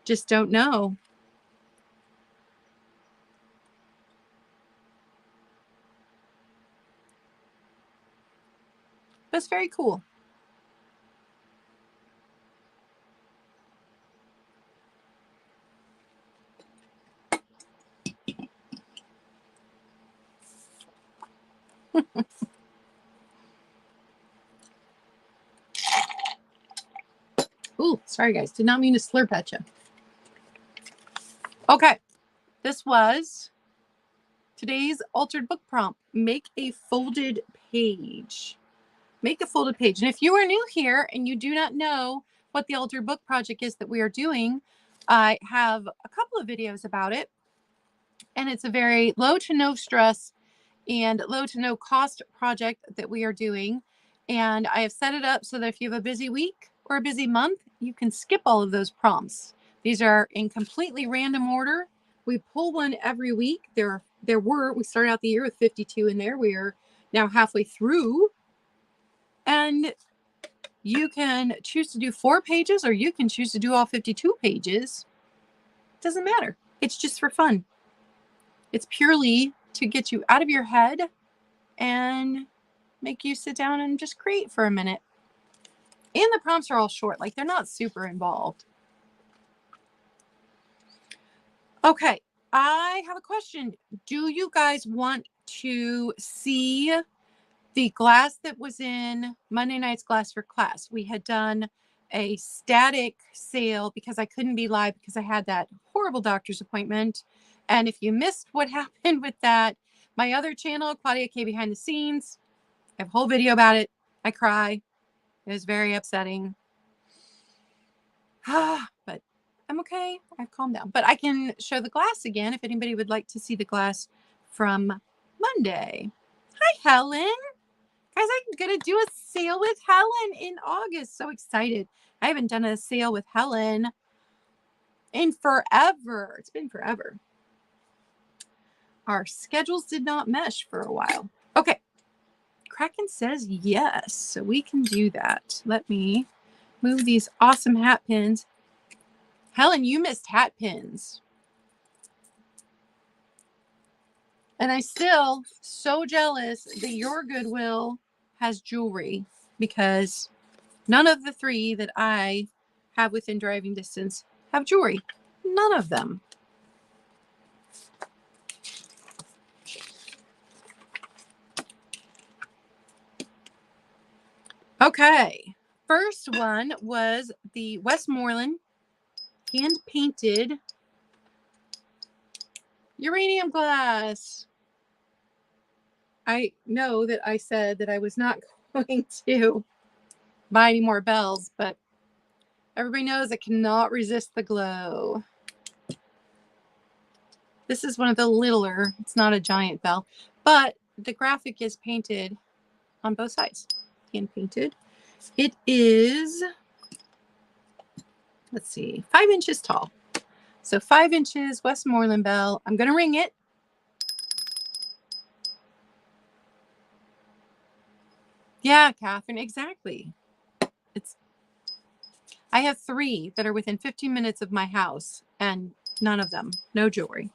Just don't know. That's very cool. Ooh, sorry guys. Did not mean to slurp at you. Okay. This was today's altered book prompt. Make a folded page. Make a folded page. And if you are new here and you do not know what the altered book project is that we are doing, I have a couple of videos about it. And it's a very low to no stress and low to no cost project that we are doing. And I have set it up so that if you have a busy week or a busy month, you can skip all of those prompts. These are in completely random order. We pull one every week. We started out the year with 52 in there. We are now halfway through. And you can choose to do 4 pages or you can choose to do all 52 pages. Doesn't matter. It's just for fun. It's purely to get you out of your head and make you sit down and just create for a minute. And the prompts are all short, like they're not super involved. Okay, I have a question. Do you guys want to see the glass that was in Monday night's Glass for Class? We had done a static sale because I couldn't be live because I had that horrible doctor's appointment. And if you missed what happened with that, my other channel, Claudia K Behind the Scenes, I have a whole video about it. I cry. It was very upsetting. But I'm okay. I've calmed down. But I can show the glass again if anybody would like to see the glass from Monday. Hi, Helen. Guys, I'm going to do a sale with Helen in August. So excited. I haven't done a sale with Helen in forever. It's been forever. Our schedules did not mesh for a while. Okay. Kraken says yes, so we can do that. Let me move these awesome hat pins. Helen, you missed hat pins. And I'm still so jealous that your Goodwill has jewelry because none of the 3 that I have within driving distance have jewelry. None of them. Okay, first one was the Westmoreland hand-painted uranium glass. I know that I said that I was not going to buy any more bells, but everybody knows I cannot resist the glow. This is one of the littler, it's not a giant bell, but the graphic is painted on both sides. Hand painted. It is, let's see, 5 inches tall. So 5 inches Westmoreland bell. I'm going to ring it. Yeah, Catherine, exactly. I have 3 that are within 15 minutes of my house and none of them, no jewelry.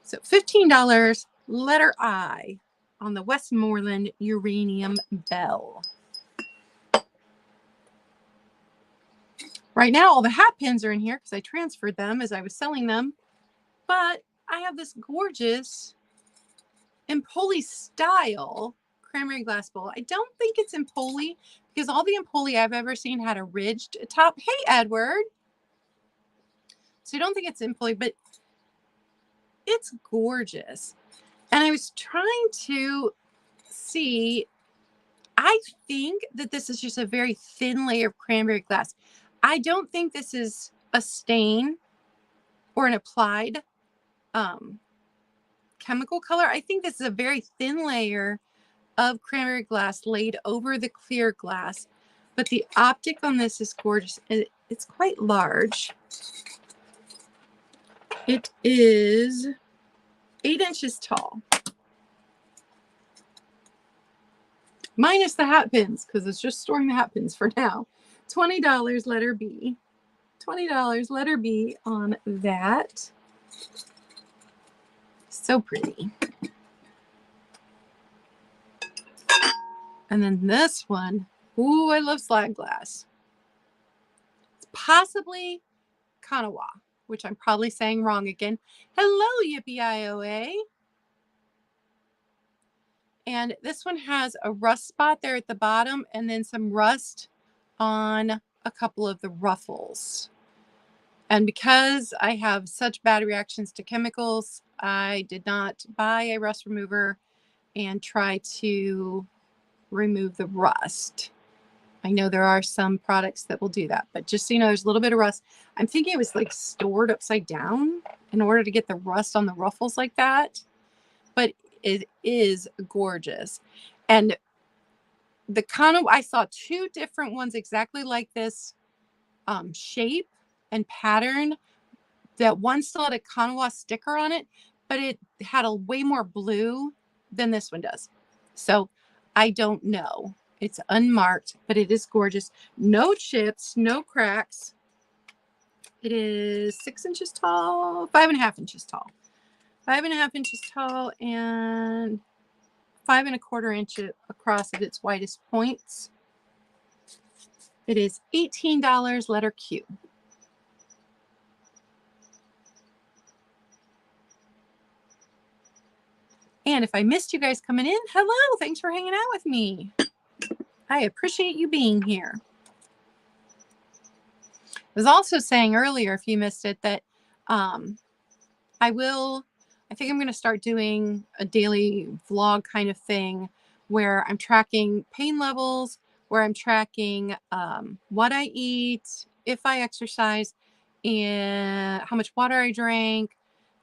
So $15, letter I on the Westmoreland uranium bell. Right now, all the hat pins are in here because I transferred them as I was selling them. But I have this gorgeous Empoli style cranberry glass bowl. I don't think it's Empoli because all the Empoli I've ever seen had a ridged top. Hey, Edward. So I don't think it's employed, but it's gorgeous. And I was trying to see, I think that this is just a very thin layer of cranberry glass. I don't think this is a stain or an applied chemical color. I think this is a very thin layer of cranberry glass laid over the clear glass. But the optic on this is gorgeous. It's quite large. It is 8 inches tall. Minus the hat pins, because it's just storing the hat pins for now. $20, letter B. $20, letter B on that. So pretty. And then this one. Ooh, I love slag glass. It's possibly Kanawa, which I'm probably saying wrong again. Hello, Yippee-I-O-A. And this one has a rust spot there at the bottom and then some rust on a couple of the ruffles. And because I have such bad reactions to chemicals, I did not buy a rust remover and try to remove the rust. I know there are some products that will do that, but just so you know, there's a little bit of rust. I'm thinking it was like stored upside down in order to get the rust on the ruffles like that. But it is gorgeous. And the Kanawa, I saw 2 different ones exactly like this shape and pattern. That one still had a Kanawa sticker on it, but it had a way more blue than this one does. So I don't know. It's unmarked, but it is gorgeous. No chips, no cracks. It is 6 inches tall, 5.5 inches tall. 5.5 inches tall and 5.25 inches across at its widest points. It is $18, letter Q. And if I missed you guys coming in, hello, thanks for hanging out with me. I appreciate you being here. I was also saying earlier, if you missed it, that I think I'm going to start doing a daily vlog kind of thing where I'm tracking pain levels, where I'm tracking what I eat, if I exercise, and how much water I drank,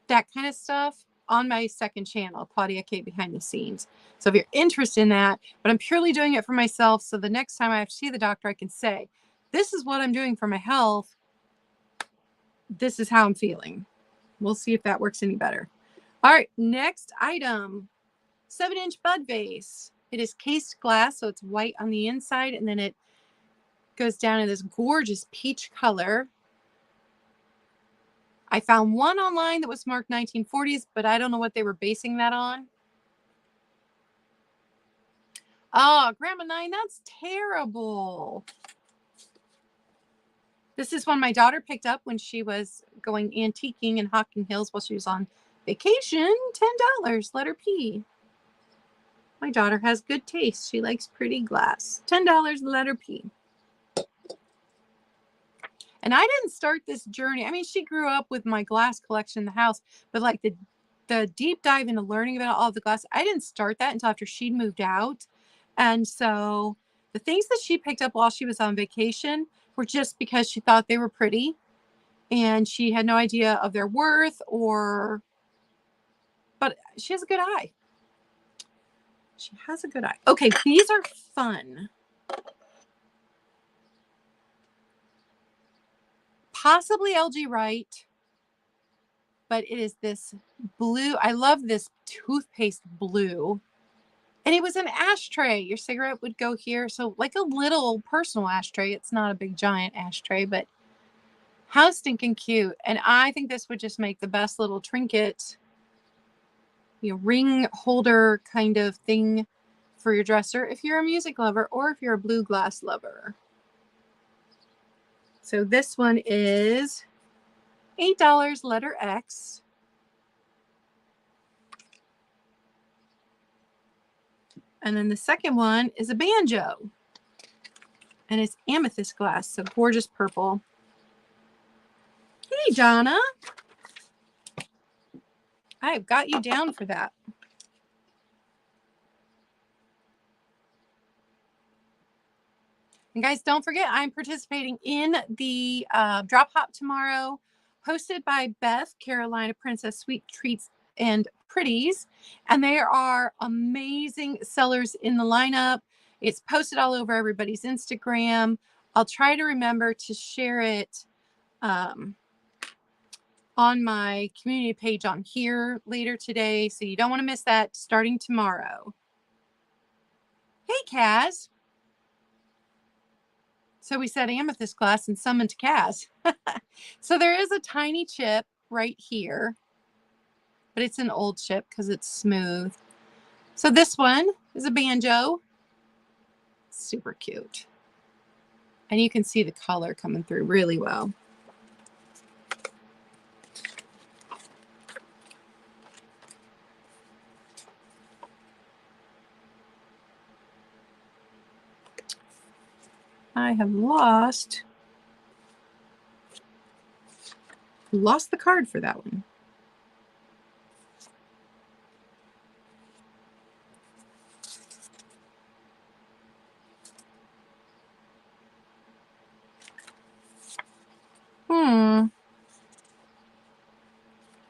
that kind of stuff on my second channel, Claudia K Behind the Scenes. So if you're interested in that, but I'm purely doing it for myself, so the next time I have to see the doctor, I can say, this is what I'm doing for my health. This is how I'm feeling. We'll see if that works any better. All right, next item, 7-inch bud vase. It is cased glass, so it's white on the inside, and then it goes down in this gorgeous peach color. I found one online that was marked 1940s, but I don't know what they were basing that on. Oh, Grandma 9, that's terrible. This is one my daughter picked up when she was going antiquing in Hocking Hills while she was on vacation. $10, letter P. My daughter has good taste. She likes pretty glass. $10, letter P. And I didn't start this journey. I mean, she grew up with my glass collection in the house, but like the deep dive into learning about all the glass, I didn't start that until after she'd moved out. And so the things that she picked up while she was on vacation were just because she thought they were pretty and she had no idea of their worth but she has a good eye. She has a good eye. Okay, these are fun. Possibly LG Wright, but it is this blue. I love this toothpaste blue. And it was an ashtray. Your cigarette would go here. So like a little personal ashtray. It's not a big giant ashtray, but how stinking cute. And I think this would just make the best little trinket, ring holder kind of thing for your dresser if you're a music lover or if you're a blue glass lover. So this one is $8, letter X. And then the second one is a banjo. And it's amethyst glass, so gorgeous purple. Hey, Hey, Donna. I've got you down for that. And guys, don't forget, I'm participating in the Drop Hop tomorrow, hosted by Beth, Carolina Princess Sweet Treats and Pretties. And there are amazing sellers in the lineup. It's posted all over everybody's Instagram. I'll try to remember to share it on my community page on here later today. So you don't want to miss that, starting tomorrow. Hey, Kaz. So we said amethyst glass and summoned Kaz. So there is a tiny chip right here, but it's an old chip because it's smooth. So this one is a banjo. Super cute. And you can see the color coming through really well. I have lost the card for that one.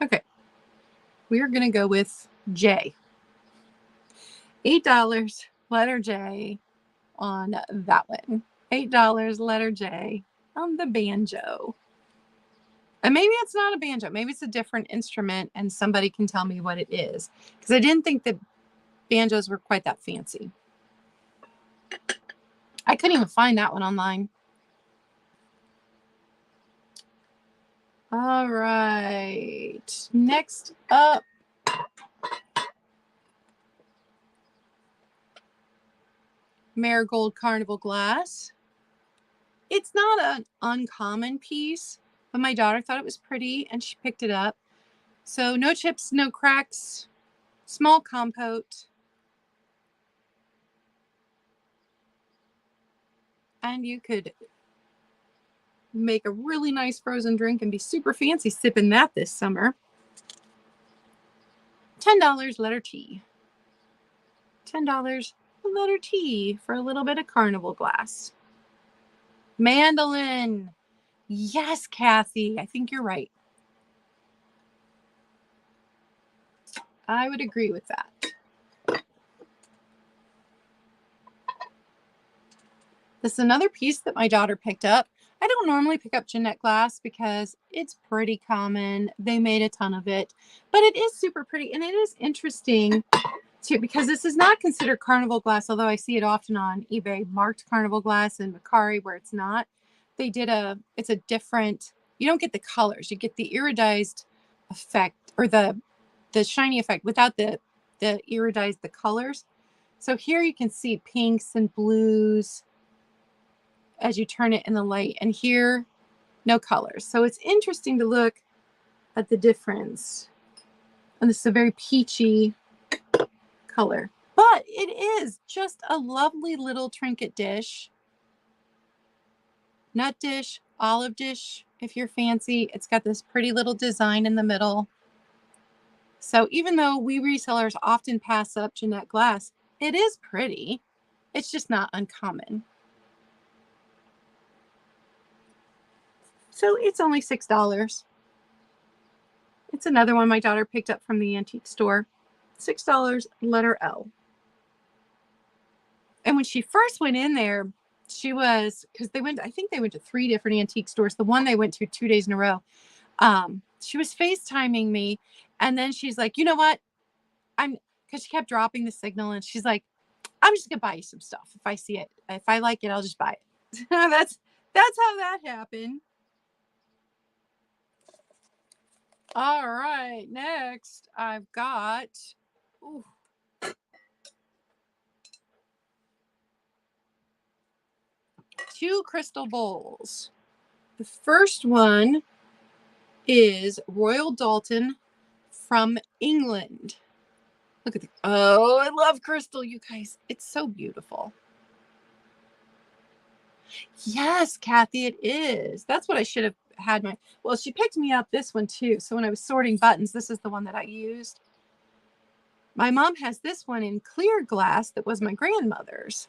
Okay. We are going to go with J. $8, letter J on that one. $8, letter J on the banjo. And maybe it's not a banjo. Maybe it's a different instrument and somebody can tell me what it is. Because I didn't think that banjos were quite that fancy. I couldn't even find that one online. All right. Next up. Marigold Carnival glass. It's not an uncommon piece, but my daughter thought it was pretty and she picked it up. So no chips, no cracks, small compote. And you could make a really nice frozen drink and be super fancy sipping that this summer. $10, letter T. $10, letter T for a little bit of carnival glass. Mandolin. Yes, Kathy, I think you're right. I would agree with that. This is another piece that my daughter picked up. I don't normally pick up Jeanette glass because it's pretty common. They made a ton of it, but it is super pretty. And it is interesting too, because this is not considered carnival glass, although I see it often on eBay, marked carnival glass and Macari where it's not. They did it's a different, you don't get the colors. You get the iridized effect or the shiny effect without the iridized, the colors. So here you can see pinks and blues as you turn it in the light, and here no colors. So it's interesting to look at the difference. And this is a very peachy color, but it is just a lovely little trinket dish. Nut dish, olive dish, if you're fancy. It's got this pretty little design in the middle. So even though we resellers often pass up Jeanette glass, it is pretty. It's just not uncommon. So it's only $6. It's another one my daughter picked up from the antique store. $6, letter L. And when she first went in there, she was, because I think they went to 3 different antique stores. The one they went to 2 days in a row. She was FaceTiming me. And then she's like, you know what? Because she kept dropping the signal. And she's like, I'm just going to buy you some stuff. If I see it, if I like it, I'll just buy it. That's how that happened. All right, next I've got 2 crystal bowls. The first one is Royal Dalton from England. Look at oh, I love crystal, you guys. It's so beautiful. Yes, Kathy, it is. That's what I should have had my, well, she picked me up this one too. So when I was sorting buttons, this is the one that I used. My mom has this one in clear glass that was my grandmother's.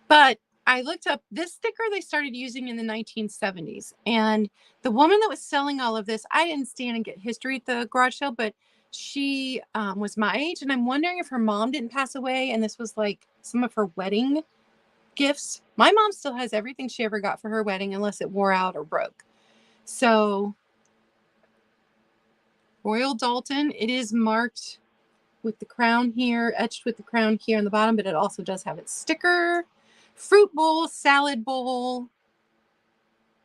But I looked up this sticker they started using in the 1970s. And the woman that was selling all of this, I didn't stand and get history at the garage sale, but she was my age. And I'm wondering if her mom didn't pass away and this was like some of her wedding gifts. My mom still has everything she ever got for her wedding unless it wore out or broke. So Royal Dalton, it is marked with the crown here, etched with the crown here on the bottom, but it also does have its sticker. Fruit bowl, salad bowl.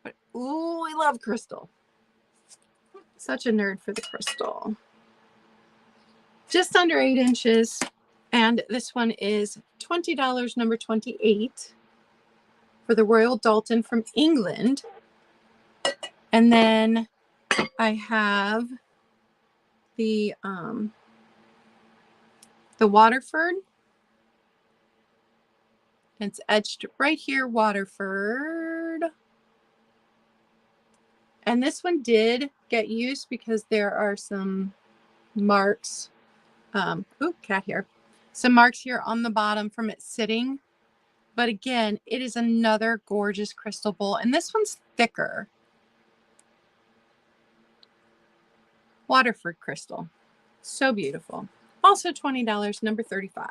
But, ooh, I love crystal. Such a nerd for the crystal. Just under 8 inches. And this one is $20, number 28 for the Royal Dalton from England. And then I have the Waterford. It's etched right here, Waterford. And this one did get used because there are some marks. Ooh, cat here. Some marks here on the bottom from it sitting. But again, it is another gorgeous crystal bowl. And this one's thicker. Waterford crystal. So beautiful. Also $20, number 35.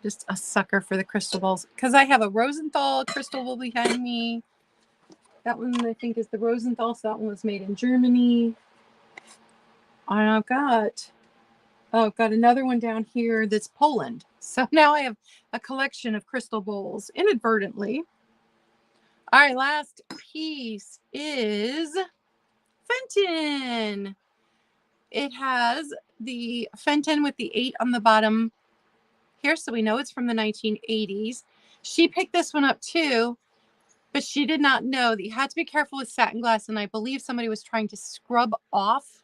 Just a sucker for the crystal bowls because I have a Rosenthal crystal bowl behind me. That one I think is the Rosenthal, so that one was made in Germany. And I've got another one down here that's Poland. So now I have a collection of crystal bowls inadvertently. All right, last piece is Fenton. It has the Fenton with the 8 on the bottom here, so we know it's from the 1980s. She picked this one up too, but she did not know that you had to be careful with satin glass, and I believe somebody was trying to scrub off,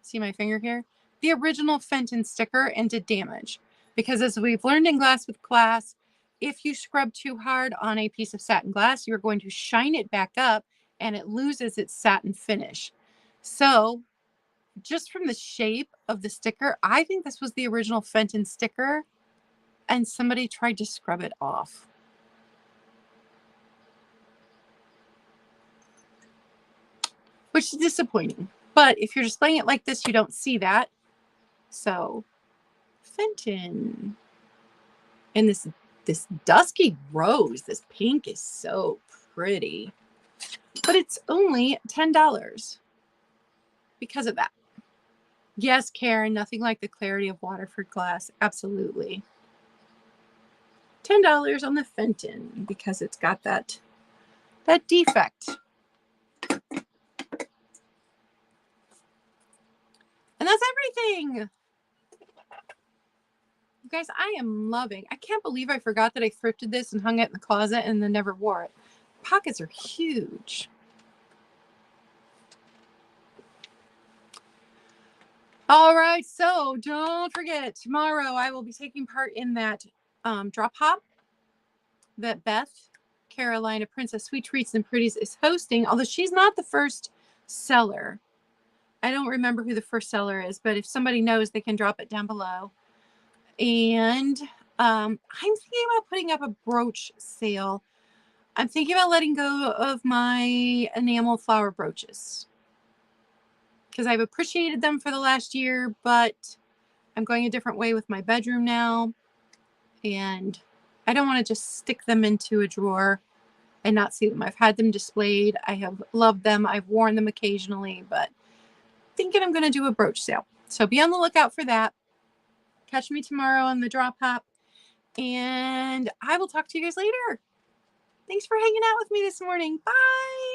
see my finger here, the original Fenton sticker and did damage. Because as we've learned in Glass with Class, if you scrub too hard on a piece of satin glass, you're going to shine it back up and it loses its satin finish. So just from the shape of the sticker, I think this was the original Fenton sticker and somebody tried to scrub it off. Which is disappointing. But if you're displaying it like this, you don't see that. So, Fenton. And this dusky rose, this pink is so pretty. But it's only $10 because of that. Yes, Karen, nothing like the clarity of Waterford glass. Absolutely. $10 on the Fenton because it's got that defect. And that's everything. You guys, I am loving. I can't believe I forgot that I thrifted this and hung it in the closet and then never wore it. Pockets are huge. All right, so don't forget, tomorrow I will be taking part in that drop hop that Beth Carolina Princess Sweet Treats and Pretties is hosting, although she's not the first seller. I don't remember who the first seller is, but if somebody knows, they can drop it down below. And I'm thinking about putting up a brooch sale. I'm thinking about letting go of my enamel flower brooches because I've appreciated them for the last year, but I'm going a different way with my bedroom now. And I don't want to just stick them into a drawer and not see them. I've had them displayed. I have loved them. I've worn them occasionally, but thinking I'm going to do a brooch sale. So be on the lookout for that. Catch me tomorrow on the drop hop. And I will talk to you guys later. Thanks for hanging out with me this morning. Bye.